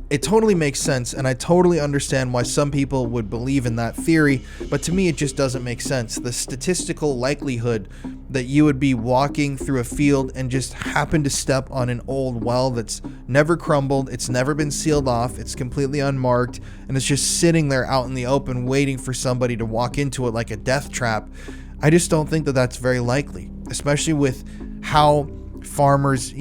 It totally makes sense, and I totally understand why some people would believe in that theory, but to me it just doesn't make sense. The statistical likelihood that you would be walking through a field and just happen to step on an old well that's never crumbled, it's never been sealed off, it's completely unmarked, and it's just sitting there out in the open waiting for somebody to walk into it like a death trap. I just don't think that that's very likely, especially with how farmers,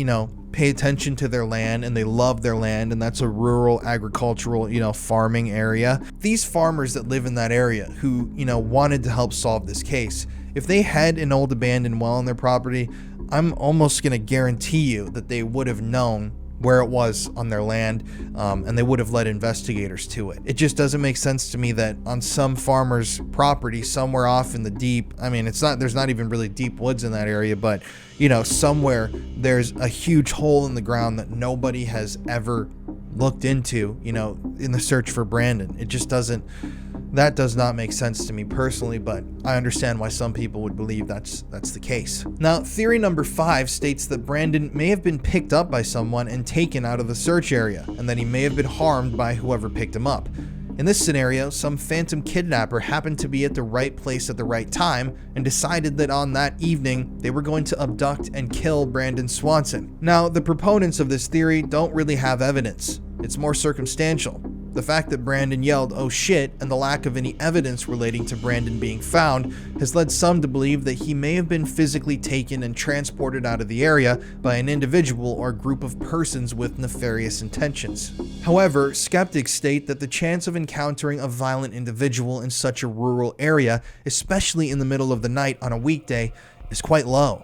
pay attention to their land and they love their land, and that's a rural agricultural, farming area. These farmers that live in that area who, wanted to help solve this case, if they had an old abandoned well on their property, I'm almost going to guarantee you that they would have known where it was on their land, and they would have led investigators to it. It just doesn't make sense to me that on some farmer's property somewhere off in the deep, there's not even really deep woods in that area, but somewhere there's a huge hole in the ground that nobody has ever looked into, in the search for Brandon. That does not make sense to me personally, but I understand why some people would believe that's the case. Now, theory number 5 states that Brandon may have been picked up by someone and taken out of the search area, and that he may have been harmed by whoever picked him up. In this scenario, some phantom kidnapper happened to be at the right place at the right time and decided that on that evening they were going to abduct and kill Brandon Swanson. Now, the proponents of this theory don't really have evidence. It's more circumstantial. The fact that Brandon yelled, "Oh shit," and the lack of any evidence relating to Brandon being found has led some to believe that he may have been physically taken and transported out of the area by an individual or group of persons with nefarious intentions. However, skeptics state that the chance of encountering a violent individual in such a rural area, especially in the middle of the night on a weekday, is quite low.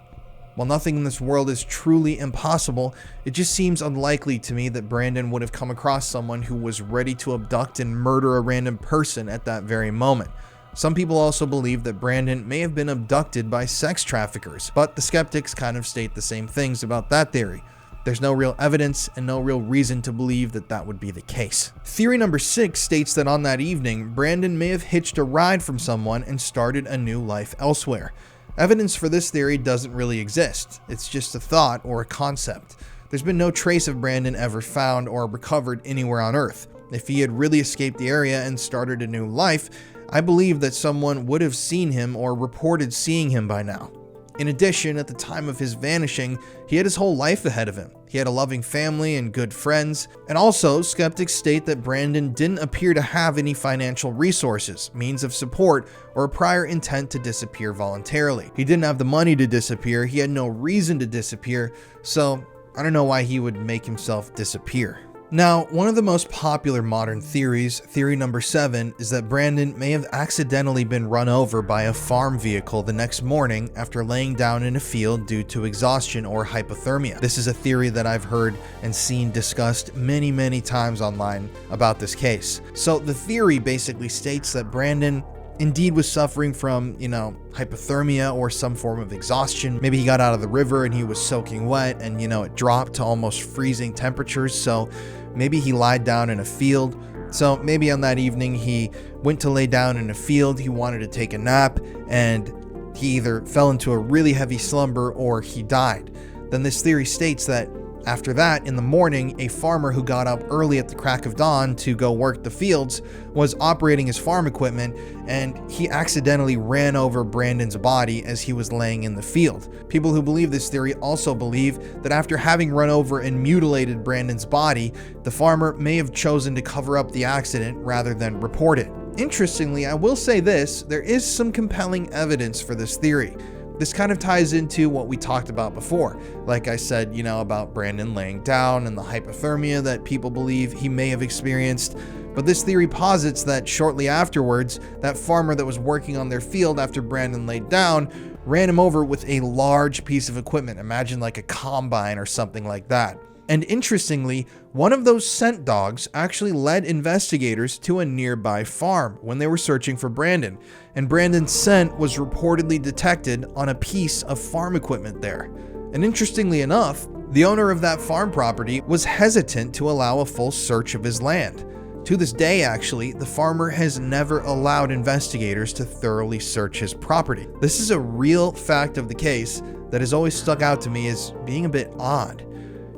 While nothing in this world is truly impossible, it just seems unlikely to me that Brandon would have come across someone who was ready to abduct and murder a random person at that very moment. Some people also believe that Brandon may have been abducted by sex traffickers, but the skeptics kind of state the same things about that theory. There's no real evidence and no real reason to believe that that would be the case. Theory number 6 states that on that evening, Brandon may have hitched a ride from someone and started a new life elsewhere. Evidence for this theory doesn't really exist. It's just a thought or a concept. There's been no trace of Brandon ever found or recovered anywhere on Earth. If he had really escaped the area and started a new life, I believe that someone would have seen him or reported seeing him by now. In addition, at the time of his vanishing, he had his whole life ahead of him. He had a loving family and good friends. And also, skeptics state that Brandon didn't appear to have any financial resources, means of support, or a prior intent to disappear voluntarily. He didn't have the money to disappear, he had no reason to disappear, so I don't know why he would make himself disappear. Now, one of the most popular modern theories, theory number 7, is that Brandon may have accidentally been run over by a farm vehicle the next morning after laying down in a field due to exhaustion or hypothermia. This is a theory that I've heard and seen discussed many times online about this case. So the theory basically states that Brandon indeed was suffering from, hypothermia or some form of exhaustion. Maybe he got out of the river and he was soaking wet and, it dropped to almost freezing temperatures. So maybe he lied down in a field. So maybe on that evening he went to lay down in a field. He wanted to take a nap and he either fell into a really heavy slumber or he died. Then this theory states that after that, in the morning, a farmer who got up early at the crack of dawn to go work the fields was operating his farm equipment, and he accidentally ran over Brandon's body as he was laying in the field. People who believe this theory also believe that after having run over and mutilated Brandon's body, the farmer may have chosen to cover up the accident rather than report it. Interestingly, I will say this, there is some compelling evidence for this theory. This kind of ties into what we talked about before. Like I said, about Brandon laying down and the hypothermia that people believe he may have experienced. But this theory posits that shortly afterwards, that farmer that was working on their field after Brandon laid down ran him over with a large piece of equipment. Imagine like a combine or something like that. And interestingly, one of those scent dogs actually led investigators to a nearby farm when they were searching for Brandon, and Brandon's scent was reportedly detected on a piece of farm equipment there. And interestingly enough, the owner of that farm property was hesitant to allow a full search of his land. To this day, actually, the farmer has never allowed investigators to thoroughly search his property. This is a real fact of the case that has always stuck out to me as being a bit odd.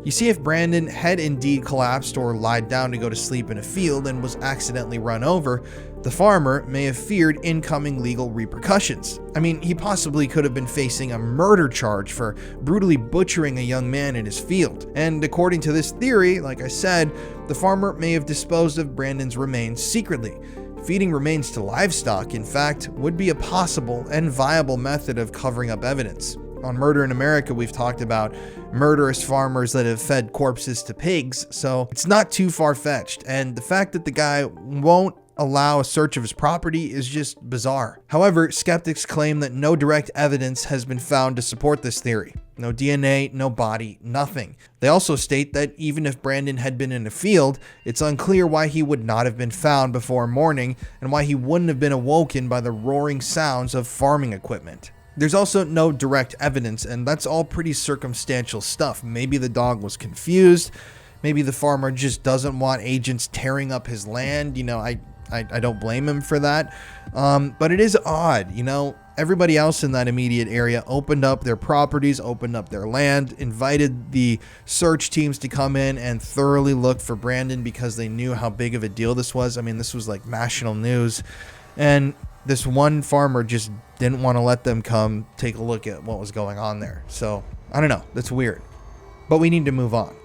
You see, if Brandon had indeed collapsed or lied down to go to sleep in a field and was accidentally run over, the farmer may have feared incoming legal repercussions. I mean, he possibly could have been facing a murder charge for brutally butchering a young man in his field. And according to this theory, like I said, the farmer may have disposed of Brandon's remains secretly. Feeding remains to livestock, in fact, would be a possible and viable method of covering up evidence. On Murder in America, we've talked about murderous farmers that have fed corpses to pigs, so it's not too far-fetched, and the fact that the guy won't allow a search of his property is just bizarre. However, skeptics claim that no direct evidence has been found to support this theory. No DNA, no body, nothing. They also state that even if Brandon had been in a field, it's unclear why he would not have been found before morning and why he wouldn't have been awoken by the roaring sounds of farming equipment. There's also no direct evidence, and that's all pretty circumstantial stuff. Maybe the dog was confused. Maybe the farmer just doesn't want agents tearing up his land. I don't blame him for that. But it is odd, everybody else in that immediate area opened up their properties, opened up their land, invited the search teams to come in and thoroughly look for Brandon because they knew how big of a deal this was. I mean, this was like national news. And this one farmer just didn't want to let them come take a look at what was going on there. So, I don't know. That's weird. But we need to move on.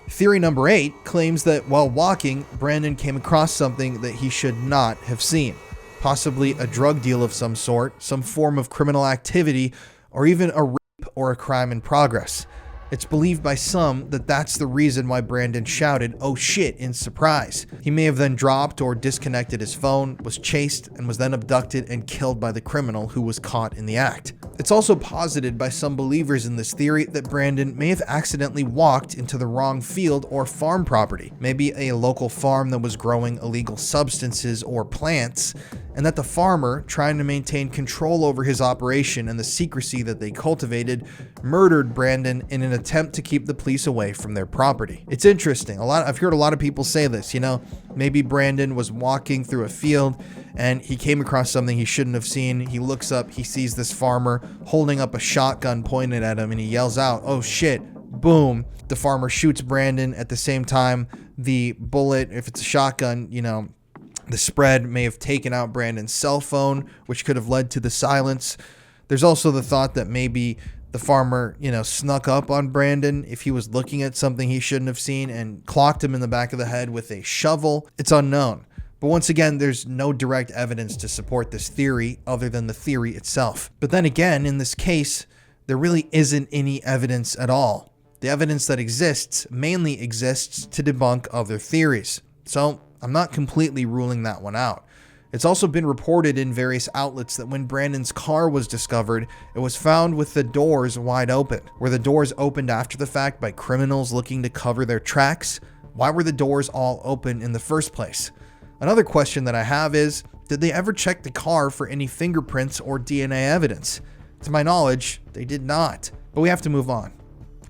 Theory number 8 claims that while walking, Brandon came across something that he should not have seen. Possibly a drug deal of some sort, some form of criminal activity, or even a rape or a crime in progress. It's believed by some that that's the reason why Brandon shouted, "Oh shit," in surprise. He may have then dropped or disconnected his phone, was chased, and was then abducted and killed by the criminal who was caught in the act. It's also posited by some believers in this theory that Brandon may have accidentally walked into the wrong field or farm property, maybe a local farm that was growing illegal substances or plants, and that the farmer, trying to maintain control over his operation and the secrecy that they cultivated, murdered Brandon in an attempt to keep the police away from their property. It's interesting. I've heard a lot of people say this, maybe Brandon was walking through a field and he came across something he shouldn't have seen. He looks up, he sees this farmer holding up a shotgun pointed at him, and he yells out, "Oh shit," boom. The farmer shoots Brandon. At the same time, the bullet, if it's a shotgun, the spread may have taken out Brandon's cell phone, which could have led to the silence. There's also the thought that maybe the farmer, snuck up on Brandon if he was looking at something he shouldn't have seen and clocked him in the back of the head with a shovel. It's unknown. But once again, there's no direct evidence to support this theory other than the theory itself. But then again, in this case, there really isn't any evidence at all. The evidence that exists mainly exists to debunk other theories. So I'm not completely ruling that one out. It's also been reported in various outlets that when Brandon's car was discovered, it was found with the doors wide open. Were the doors opened after the fact by criminals looking to cover their tracks? Why were the doors all open in the first place? Another question that I have is, did they ever check the car for any fingerprints or DNA evidence? To my knowledge, they did not. But we have to move on.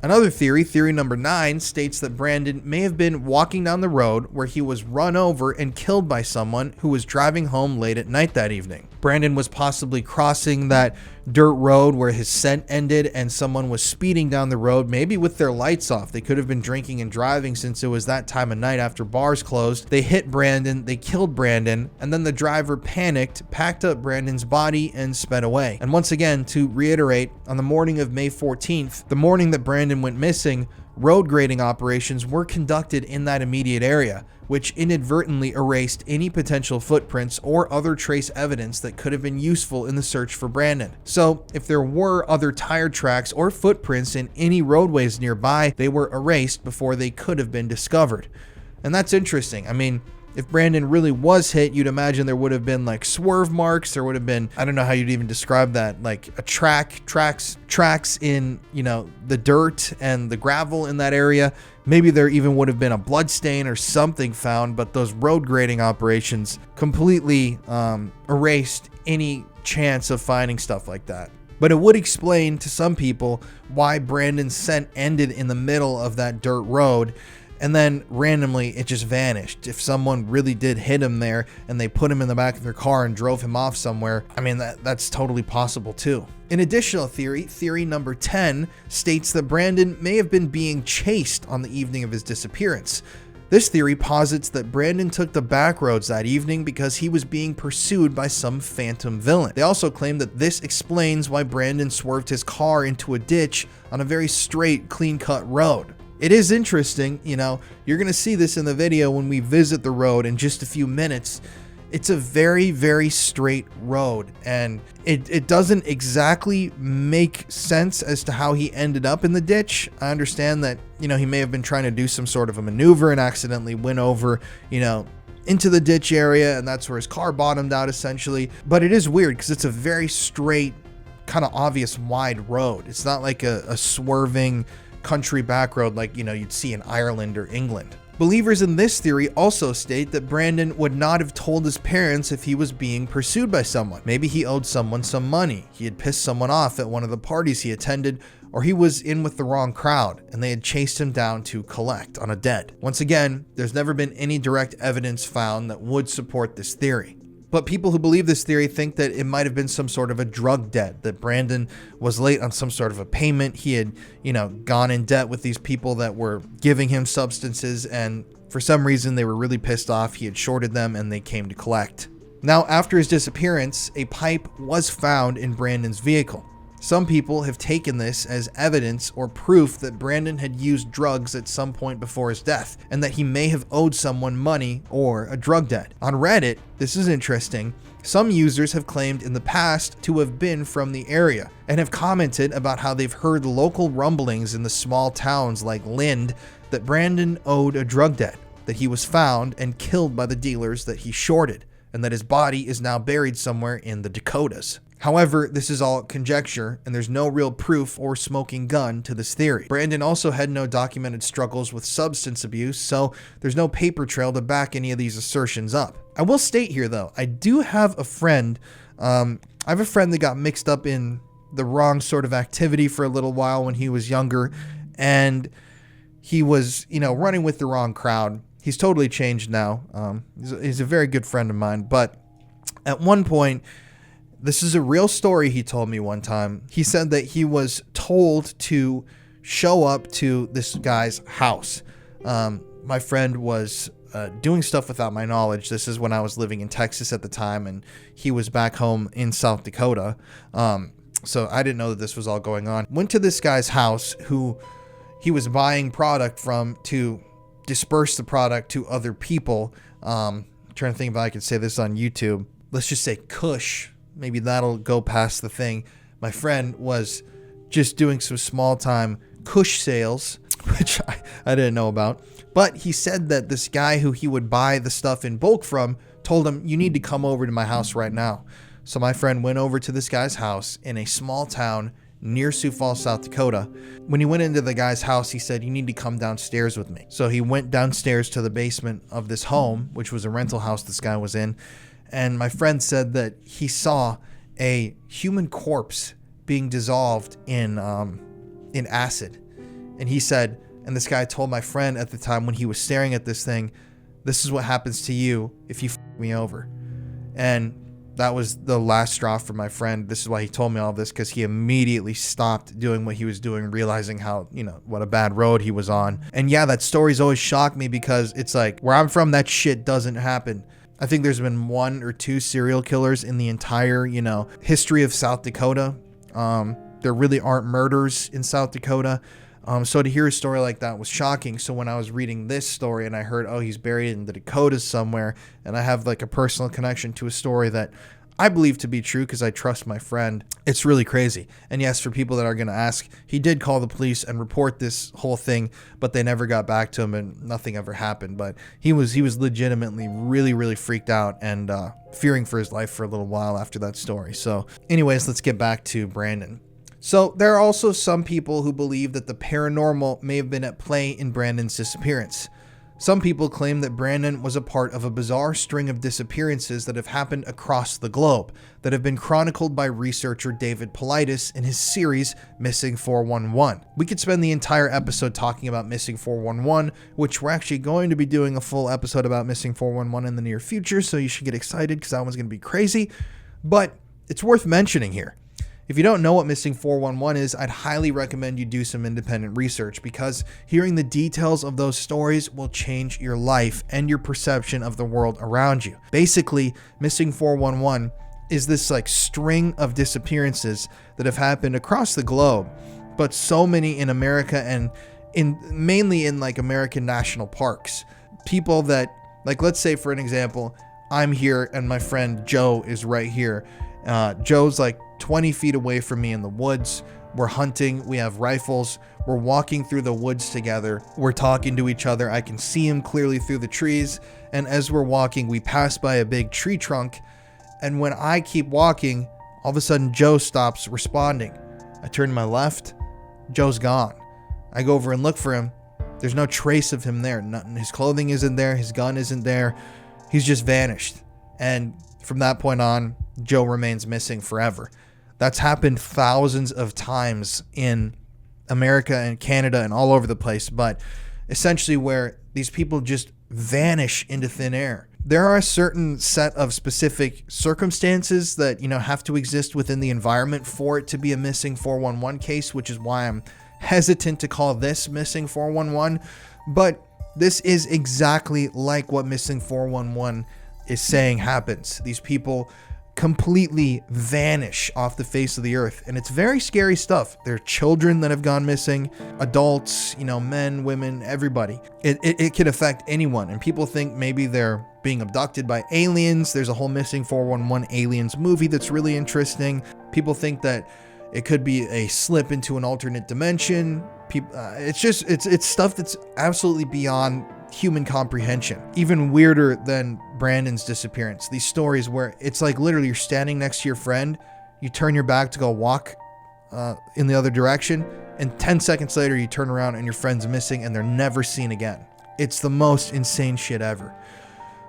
Another theory number 9, states that Brandon may have been walking down the road where he was run over and killed by someone who was driving home late at night that evening. Brandon was possibly crossing that dirt road where his scent ended, and someone was speeding down the road, maybe with their lights off. They could have been drinking and driving since it was that time of night after bars closed. They hit Brandon, they killed Brandon, and then the driver panicked, packed up Brandon's body, and sped away. And once again, to reiterate, on the morning of May 14th, the morning that Brandon went missing, road grading operations were conducted in that immediate area, which inadvertently erased any potential footprints or other trace evidence that could have been useful in the search for Brandon. So, if there were other tire tracks or footprints in any roadways nearby, they were erased before they could have been discovered. And that's interesting. I mean, if Brandon really was hit, you'd imagine there would have been like swerve marks. There would have been, I don't know how you'd even describe that, like a tracks in, the dirt and the gravel in that area. Maybe there even would have been a blood stain or something found, but those road grading operations completely erased any chance of finding stuff like that. But it would explain to some people why Brandon's scent ended in the middle of that dirt road, and then randomly it just vanished. If someone really did hit him there and they put him in the back of their car and drove him off somewhere, I mean, that's totally possible too. An additional theory number 10, states that Brandon may have been being chased on the evening of his disappearance. This theory posits that Brandon took the back roads that evening because he was being pursued by some phantom villain. They also claim that this explains why Brandon swerved his car into a ditch on a very straight, clean-cut road. It is interesting, you're going to see this in the video when we visit the road in just a few minutes. It's a very, very straight road, and it doesn't exactly make sense as to how he ended up in the ditch. I understand that, he may have been trying to do some sort of a maneuver and accidentally went over, into the ditch area, and that's where his car bottomed out essentially. But it is weird because it's a very straight, kind of obvious wide road. It's not like a swerving country back road like you'd see in Ireland or England. Believers in this theory also state that Brandon would not have told his parents if he was being pursued by someone. Maybe he owed someone some money, he had pissed someone off at one of the parties he attended, or he was in with the wrong crowd and they had chased him down to collect on a debt. Once again, there's never been any direct evidence found that would support this theory. But people who believe this theory think that it might have been some sort of a drug debt, that Brandon was late on some sort of a payment. He had, gone in debt with these people that were giving him substances, and for some reason they were really pissed off. He had shorted them and they came to collect. Now, after his disappearance, a pipe was found in Brandon's vehicle. Some people have taken this as evidence or proof that Brandon had used drugs at some point before his death, and that he may have owed someone money or a drug debt. On Reddit, this is interesting, some users have claimed in the past to have been from the area, and have commented about how they've heard local rumblings in the small towns like Lind that Brandon owed a drug debt, that he was found and killed by the dealers that he shorted, and that his body is now buried somewhere in the Dakotas. However, this is all conjecture, and there's no real proof or smoking gun to this theory. Brandon also had no documented struggles with substance abuse, so there's no paper trail to back any of these assertions up. I will state here, though, I do have a friend, I have a friend that got mixed up in the wrong sort of activity for a little while when he was younger, and he was, running with the wrong crowd. He's totally changed now. He's a very good friend of mine, but at one point, this is a real story he told me one time. He said that he was told to show up to this guy's house. My friend was doing stuff without my knowledge. This is when I was living in Texas at the time, and he was back home in South Dakota. So I didn't know that this was all going on. Went to this guy's house who he was buying product from to disperse the product to other people. I'm trying to think if I could say this on YouTube. Let's just say Kush. Maybe that'll go past the thing. My friend was just doing some small time Kush sales, which I didn't know about. But he said that this guy who he would buy the stuff in bulk from told him, "You need to come over to my house right now." So my friend went over to this guy's house in a small town near Sioux Falls, South Dakota. When he went into the guy's house, he said, "You need to come downstairs with me." So he went downstairs to the basement of this home, which was a rental house this guy was in. And my friend said that he saw a human corpse being dissolved in acid. And he said, and this guy told my friend at the time when he was staring at this thing, "This is what happens to you if you f me over." And that was the last straw for my friend. This is why he told me all this, because he immediately stopped doing what he was doing, realizing how, what a bad road he was on. And yeah, that story's always shocked me because it's like, where I'm from, that shit doesn't happen. I think there's been 1 or 2 serial killers in the entire, history of South Dakota. There really aren't murders in South Dakota. So to hear a story like that was shocking. So when I was reading this story and I heard, oh, he's buried in the Dakotas somewhere, and I have like a personal connection to a story that I believe to be true because I trust my friend, it's really crazy. And yes, for people that are going to ask, he did call the police and report this whole thing, but they never got back to him and nothing ever happened. But he was legitimately really, really freaked out and fearing for his life for a little while after that story. So anyways, let's get back to Brandon. So there are also some people who believe that the paranormal may have been at play in Brandon's disappearance. Some people claim that Brandon was a part of a bizarre string of disappearances that have happened across the globe, that have been chronicled by researcher David Paulides in his series Missing 411. We could spend the entire episode talking about Missing 411, which we're actually going to be doing a full episode about Missing 411 in the near future, so you should get excited because that one's going to be crazy. But it's worth mentioning here. If you don't know what Missing 411 is, I'd highly recommend you do some independent research, because hearing the details of those stories will change your life and your perception of the world around you. Basically, Missing 411 is this like string of disappearances that have happened across the globe, but so many in America and mainly in like American national parks. People that, like, let's say for an example, I'm here and my friend Joe is right here. Joe's like 20 feet away from me in the woods. We're hunting. We have rifles. We're walking through the woods together. We're talking to each other. I can see him clearly through the trees. And as we're walking, we pass by a big tree trunk. And when I keep walking, all of a sudden Joe stops responding. I turn to my left. Joe's gone. I go over and look for him. There's no trace of him there. Nothing. His clothing isn't there. His gun isn't there. He's just vanished. And from that point on, Joe remains missing forever. That's happened thousands of times in America and Canada and all over the place, but essentially where these people just vanish into thin air. There are a certain set of specific circumstances that, have to exist within the environment for it to be a Missing 411 case, which is why I'm hesitant to call this Missing 411, but this is exactly like what Missing 411 is saying happens. These people completely vanish off the face of the earth, and it's very scary stuff. There are children that have gone missing, adults, men, women, everybody. It can affect anyone, and people think maybe they're being abducted by aliens. There's a whole Missing 411 aliens movie that's really interesting. People think that it could be a slip into an alternate dimension. It's stuff that's absolutely beyond human comprehension. Even weirder than Brandon's disappearance. These stories where it's like literally you're standing next to your friend, you turn your back to go walk in the other direction, and 10 seconds later you turn around and your friend's missing and they're never seen again. It's the most insane shit ever.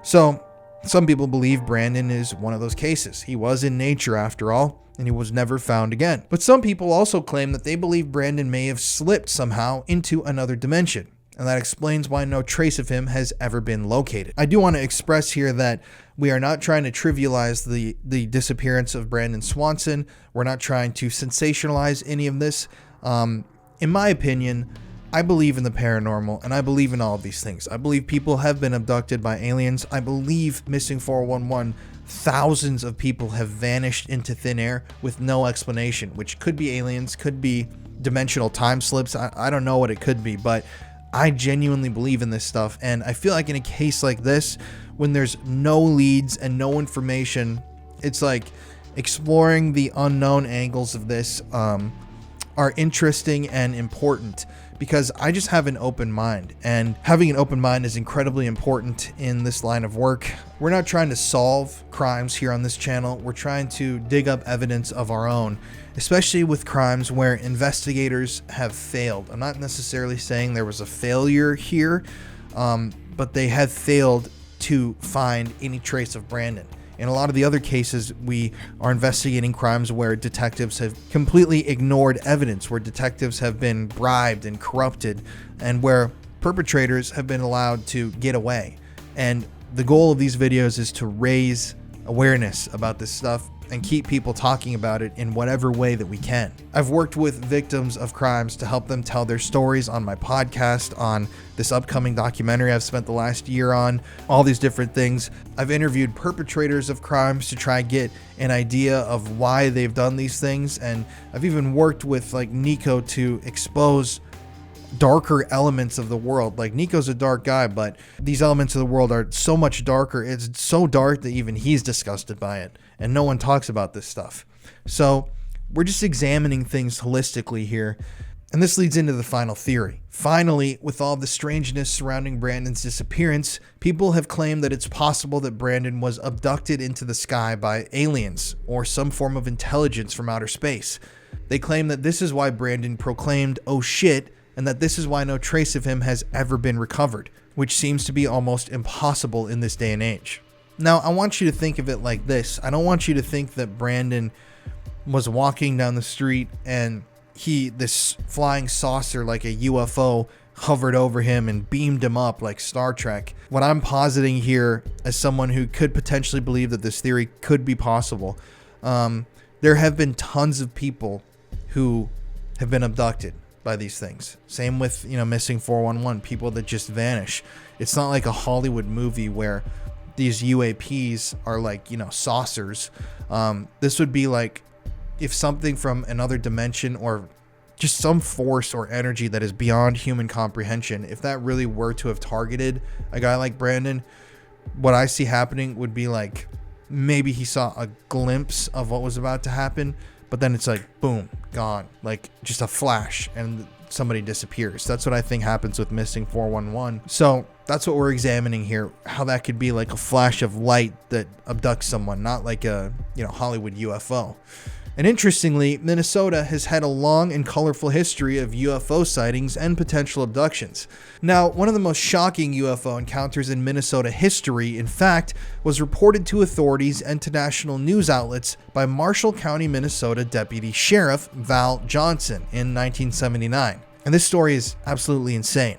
So some people believe Brandon is one of those cases. He was in nature after all, and he was never found again. But some people also claim that they believe Brandon may have slipped somehow into another dimension, and that explains why no trace of him has ever been located. I do want to express here that we are not trying to trivialize the disappearance of Brandon Swanson. We're not trying to sensationalize any of this. In my opinion, I believe in the paranormal, and I believe in all of these things. I believe people have been abducted by aliens. I believe Missing 411, thousands of people have vanished into thin air with no explanation, which could be aliens, could be dimensional time slips. I don't know what it could be, but I genuinely believe in this stuff. And I feel like in a case like this, when there's no leads and no information, it's like exploring the unknown angles of this are interesting and important, because I just have an open mind, and having an open mind is incredibly important in this line of work. We're not trying to solve crimes here on this channel. We're trying to dig up evidence of our own, especially with crimes where investigators have failed. I'm not necessarily saying there was a failure here, but they have failed to find any trace of Brandon. In a lot of the other cases, we are investigating crimes where detectives have completely ignored evidence, where detectives have been bribed and corrupted, and where perpetrators have been allowed to get away. And the goal of these videos is to raise awareness about this stuff and keep people talking about it in whatever way that we can. I've worked with victims of crimes to help them tell their stories on my podcast, on this upcoming documentary I've spent the last year on, all these different things. I've interviewed perpetrators of crimes to try and get an idea of why they've done these things, and I've even worked with like Nico to expose darker elements of the world. Like, Nico's a dark guy, but these elements of the world are so much darker. It's so dark that even he's disgusted by it, and no one talks about this stuff. So we're just examining things holistically here, and this leads into the final theory. Finally, with all the strangeness surrounding Brandon's disappearance, people have claimed that it's possible that Brandon was abducted into the sky by aliens or some form of intelligence from outer space. They claim that this is why Brandon proclaimed, "Oh shit," and that this is why no trace of him has ever been recovered, which seems to be almost impossible in this day and age. Now, I want you to think of it like this. I don't want you to think that Brandon was walking down the street and this flying saucer like a UFO hovered over him and beamed him up like Star Trek. What I'm positing here, as someone who could potentially believe that this theory could be possible, there have been tons of people who have been abducted by these things. Same with, Missing 411, people that just vanish. It's not like a Hollywood movie where these UAPs are like, saucers. This would be like if something from another dimension, or just some force or energy that is beyond human comprehension, if that really were to have targeted a guy like Brandon, what I see happening would be like, maybe he saw a glimpse of what was about to happen, but then it's like, boom, gone. Like just a flash and somebody disappears. That's what I think happens with Missing 411. So that's what we're examining here, how that could be like a flash of light that abducts someone, not like a, Hollywood UFO. And interestingly, Minnesota has had a long and colorful history of UFO sightings and potential abductions. Now, one of the most shocking UFO encounters in Minnesota history, in fact, was reported to authorities and to national news outlets by Marshall County, Minnesota Deputy Sheriff Val Johnson in 1979. And this story is absolutely insane.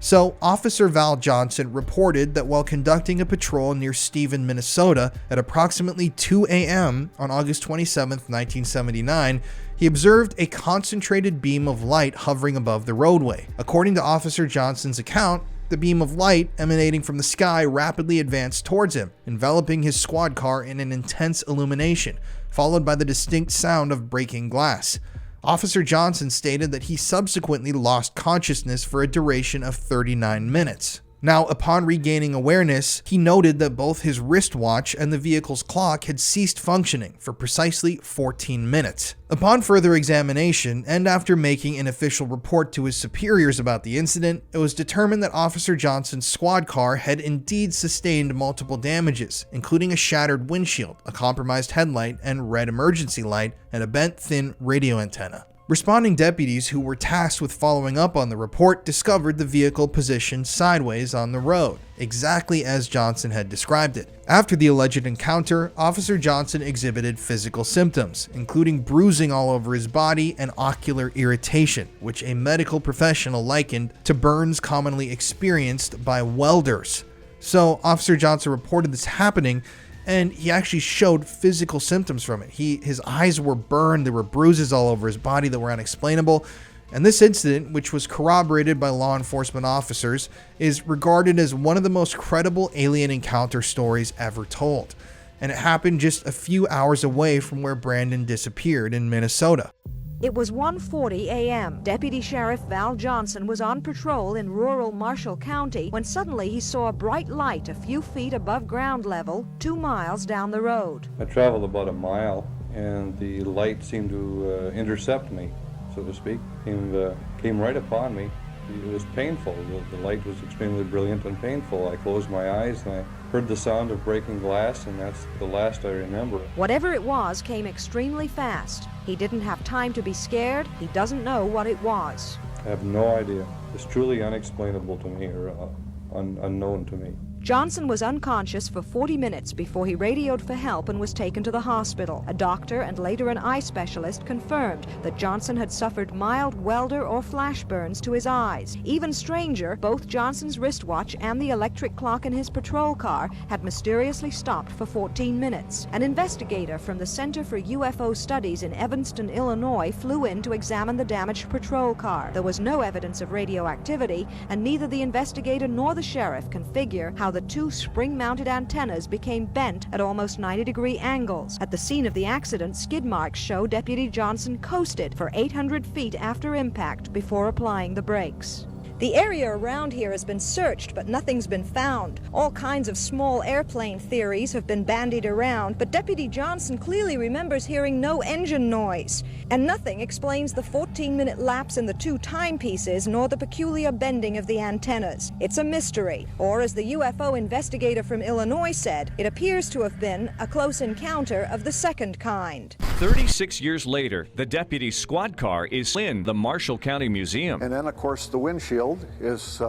So, Officer Val Johnson reported that while conducting a patrol near Stephen, Minnesota at approximately 2 a.m. on August 27, 1979, he observed a concentrated beam of light hovering above the roadway. According to Officer Johnson's account, the beam of light emanating from the sky rapidly advanced towards him, enveloping his squad car in an intense illumination, followed by the distinct sound of breaking glass. Officer Johnson stated that he subsequently lost consciousness for a duration of 39 minutes. Now, upon regaining awareness, he noted that both his wristwatch and the vehicle's clock had ceased functioning for precisely 14 minutes. Upon further examination, and after making an official report to his superiors about the incident, it was determined that Officer Johnson's squad car had indeed sustained multiple damages, including a shattered windshield, a compromised headlight and red emergency light, and a bent thin radio antenna. Responding deputies who were tasked with following up on the report discovered the vehicle positioned sideways on the road, exactly as Johnson had described it. After the alleged encounter, Officer Johnson exhibited physical symptoms, including bruising all over his body and ocular irritation, which a medical professional likened to burns commonly experienced by welders. So, Officer Johnson reported this happening, and he actually showed physical symptoms from it. His eyes were burned, there were bruises all over his body that were unexplainable. And this incident, which was corroborated by law enforcement officers, is regarded as one of the most credible alien encounter stories ever told. And it happened just a few hours away from where Brandon disappeared in Minnesota. It was 1:40 a.m. Deputy Sheriff Val Johnson was on patrol in rural Marshall County when suddenly he saw a bright light a few feet above ground level, 2 miles down the road. I traveled about a mile, and the light seemed to intercept me, so to speak. Came right upon me. It was painful. The light was extremely brilliant and painful. I closed my eyes and I heard the sound of breaking glass, and that's the last I remember. Whatever it was came extremely fast. He didn't have time to be scared. He doesn't know what it was. I have no idea. It's truly unexplainable to me, or unknown to me. Johnson was unconscious for 40 minutes before he radioed for help and was taken to the hospital. A doctor and later an eye specialist confirmed that Johnson had suffered mild welder or flash burns to his eyes. Even stranger, both Johnson's wristwatch and the electric clock in his patrol car had mysteriously stopped for 14 minutes. An investigator from the Center for UFO Studies in Evanston, Illinois, flew in to examine the damaged patrol car. There was no evidence of radioactivity, and neither the investigator nor the sheriff can figure how the two spring-mounted antennas became bent at almost 90-degree angles. At the scene of the accident, skid marks show Deputy Johnson coasted for 800 feet after impact before applying the brakes. The area around here has been searched, but nothing's been found. All kinds of small airplane theories have been bandied around, but Deputy Johnson clearly remembers hearing no engine noise. And nothing explains the 14-minute lapse in the two timepieces, nor the peculiar bending of the antennas. It's a mystery, or as the UFO investigator from Illinois said, it appears to have been a close encounter of the second kind. 36 years later, the deputy's squad car is in the Marshall County Museum. And then, of course, the windshield is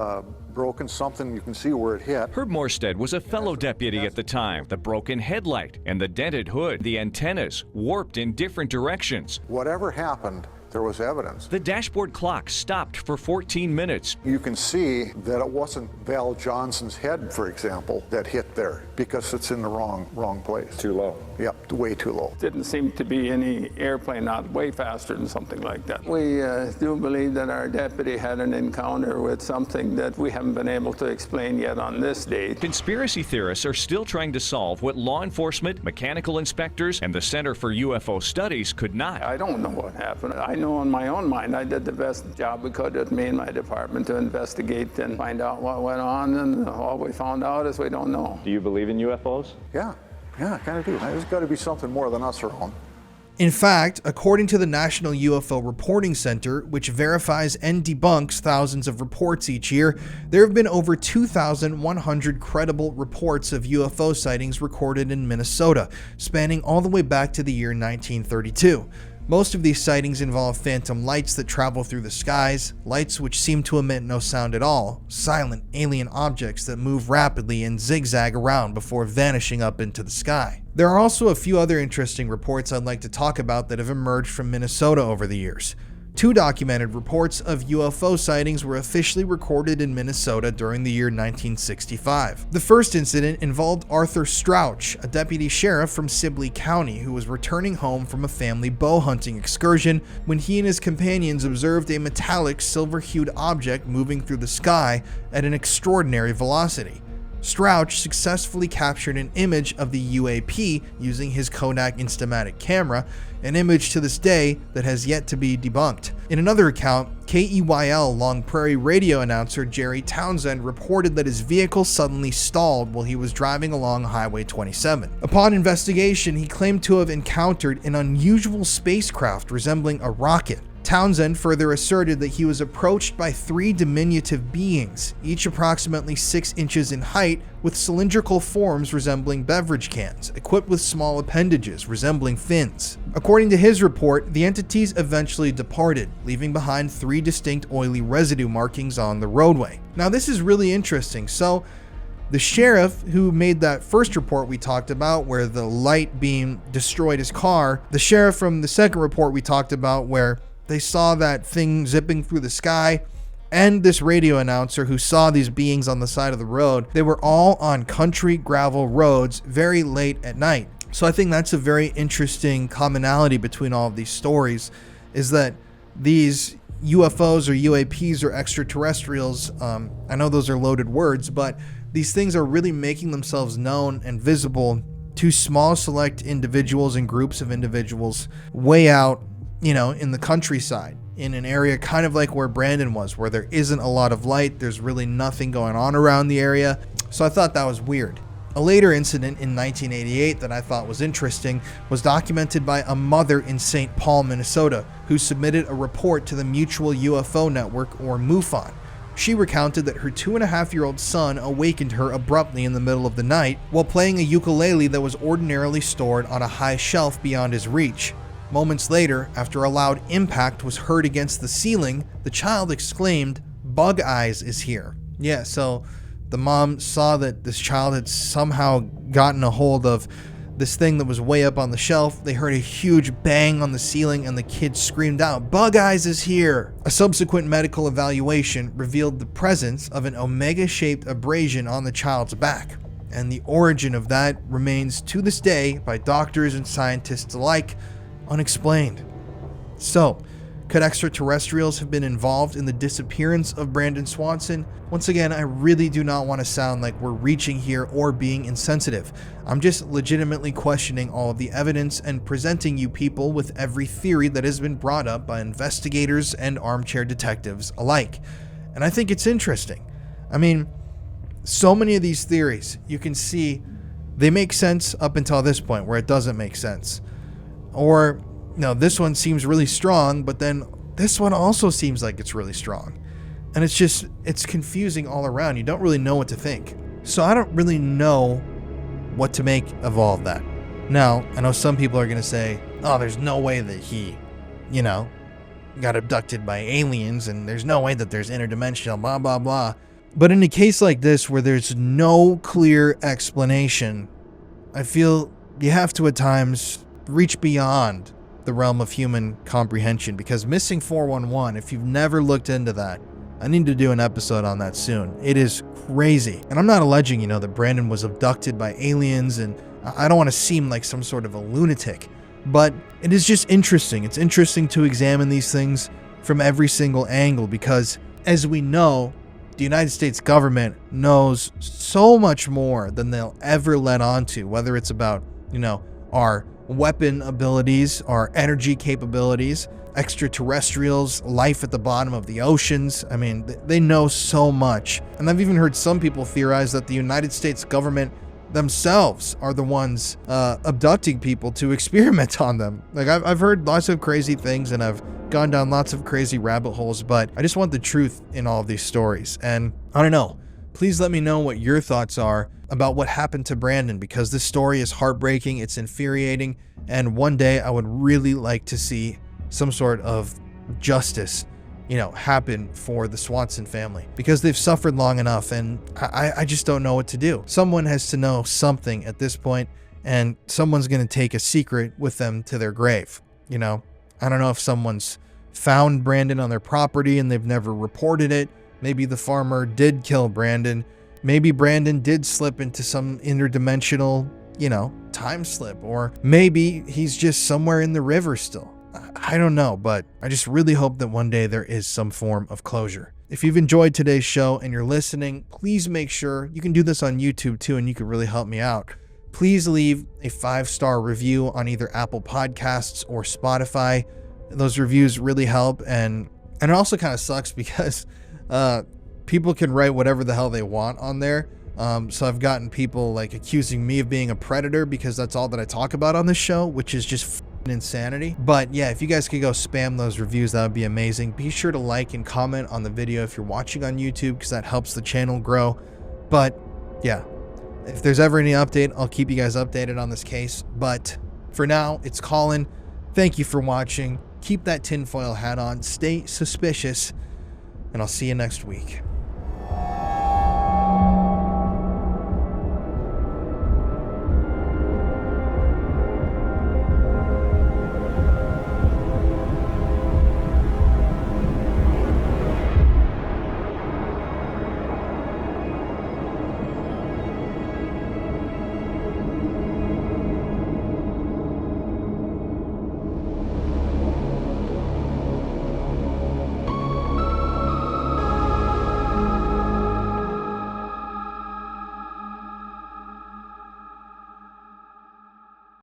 broken, something you can see where it hit. Herb Morstead was a fellow deputy at the time. The broken headlight and the dented hood, the antennas warped in different directions. Whatever happened, there was evidence. The dashboard clock stopped for 14 minutes. You can see that it wasn't Val Johnson's head, for example, that hit there, because it's in the wrong place. Too low. Yep, way too low. Didn't seem to be any airplane out way faster than something like that. We do believe that our deputy had an encounter with something that we haven't been able to explain yet on this date. Conspiracy theorists are still trying to solve what law enforcement, mechanical inspectors, and the Center for UFO Studies could not. I don't know what happened. I know in my own mind I did the best job we could with me and my department to investigate and find out what went on, and all we found out is we don't know. Do you believe in UFOs? Yeah, I kind of do. There's got to be something more than us around. In fact, according to the National UFO Reporting Center, which verifies and debunks thousands of reports each year, there have been over 2,100 credible reports of UFO sightings recorded in Minnesota, spanning all the way back to the year 1932. Most of these sightings involve phantom lights that travel through the skies, lights which seem to emit no sound at all, silent alien objects that move rapidly and zigzag around before vanishing up into the sky. There are also a few other interesting reports I'd like to talk about that have emerged from Minnesota over the years. 2 documented reports of UFO sightings were officially recorded in Minnesota during the year 1965. The first incident involved Arthur Strouch, a deputy sheriff from Sibley County who was returning home from a family bow hunting excursion when he and his companions observed a metallic silver-hued object moving through the sky at an extraordinary velocity. Strouch successfully captured an image of the UAP using his Kodak Instamatic camera, an image to this day that has yet to be debunked. In another account, KEYL Long Prairie radio announcer Jerry Townsend reported that his vehicle suddenly stalled while he was driving along Highway 27. Upon investigation, he claimed to have encountered an unusual spacecraft resembling a rocket. Townsend further asserted that he was approached by 3 diminutive beings, each approximately 6 inches in height, with cylindrical forms resembling beverage cans, equipped with small appendages resembling fins. According to his report, the entities eventually departed, leaving behind 3 distinct oily residue markings on the roadway. Now, this is really interesting. So, the sheriff who made that first report we talked about where the light beam destroyed his car, the sheriff from the second report we talked about where they saw that thing zipping through the sky, and this radio announcer who saw these beings on the side of the road, they were all on country gravel roads very late at night. So I think that's a very interesting commonality between all of these stories, is that these UFOs or UAPs or extraterrestrials, I know those are loaded words, but these things are really making themselves known and visible to small select individuals and groups of individuals way out, in the countryside, in an area kind of like where Brandon was, where there isn't a lot of light, there's really nothing going on around the area. So I thought that was weird. A later incident in 1988 that I thought was interesting was documented by a mother in St. Paul, Minnesota, who submitted a report to the Mutual UFO Network, or MUFON. She recounted that her 2.5-year-old son awakened her abruptly in the middle of the night while playing a ukulele that was ordinarily stored on a high shelf beyond his reach. Moments later, after a loud impact was heard against the ceiling, the child exclaimed, "Bug Eyes is here." Yeah, so the mom saw that this child had somehow gotten a hold of this thing that was way up on the shelf. They heard a huge bang on the ceiling and the kid screamed out, "Bug Eyes is here!" A subsequent medical evaluation revealed the presence of an omega-shaped abrasion on the child's back, and the origin of that remains to this day, by doctors and scientists alike, unexplained. So, could extraterrestrials have been involved in the disappearance of Brandon Swanson? Once again, I really do not want to sound like we're reaching here or being insensitive. I'm just legitimately questioning all of the evidence and presenting you people with every theory that has been brought up by investigators and armchair detectives alike. And I think it's interesting. I mean, so many of these theories, you can see they make sense up until this point where it doesn't make sense. Or, this one seems really strong, but then this one also seems like it's really strong. And it's confusing all around. You don't really know what to think. So I don't really know what to make of all of that. Now, I know some people are going to say, oh, there's no way that he, got abducted by aliens, and there's no way that there's interdimensional, blah, blah, blah. But in a case like this where there's no clear explanation, I feel you have to at times reach beyond the realm of human comprehension, because missing 411, if you've never looked into that, I need to do an episode on that soon. It is crazy. And I'm not alleging, that Brandon was abducted by aliens, and I don't want to seem like some sort of a lunatic, but it is just interesting. It's interesting to examine these things from every single angle, because as we know, the United States government knows so much more than they'll ever let on to, whether it's about, our weapon abilities, our energy capabilities, extraterrestrials, life at the bottom of the oceans. I mean, they know so much. And I've even heard some people theorize that the United States government themselves are the ones abducting people to experiment on them. Like, I've heard lots of crazy things, and I've gone down lots of crazy rabbit holes, but I just want the truth in all of these stories. And I don't know. Please let me know what your thoughts are about what happened to Brandon, because this story is heartbreaking, it's infuriating, and one day I would really like to see some sort of justice, happen for the Swanson family, because they've suffered long enough, and I just don't know what to do. Someone has to know something at this point, and someone's going to take a secret with them to their grave. I don't know if someone's found Brandon on their property and they've never reported it. Maybe the farmer did kill Brandon. Maybe Brandon did slip into some interdimensional, time slip. Or maybe he's just somewhere in the river still. I don't know, but I just really hope that one day there is some form of closure. if you've enjoyed today's show and you're listening, please make sure, you can do this on YouTube too, and you could really help me out. Please leave a 5-star review on either Apple Podcasts or Spotify. Those reviews really help, and it also kind of sucks because people can write whatever the hell they want on there. So I've gotten people like accusing me of being a predator because that's all that I talk about on this show, which is just insanity. But yeah, if you guys could go spam those reviews, that would be amazing. Be sure to like and comment on the video if you're watching on YouTube, because that helps the channel grow. But yeah, if there's ever any update, I'll keep you guys updated on this case. But for now, it's Colin. Thank you for watching. Keep that tinfoil hat on, stay suspicious, and I'll see you next week.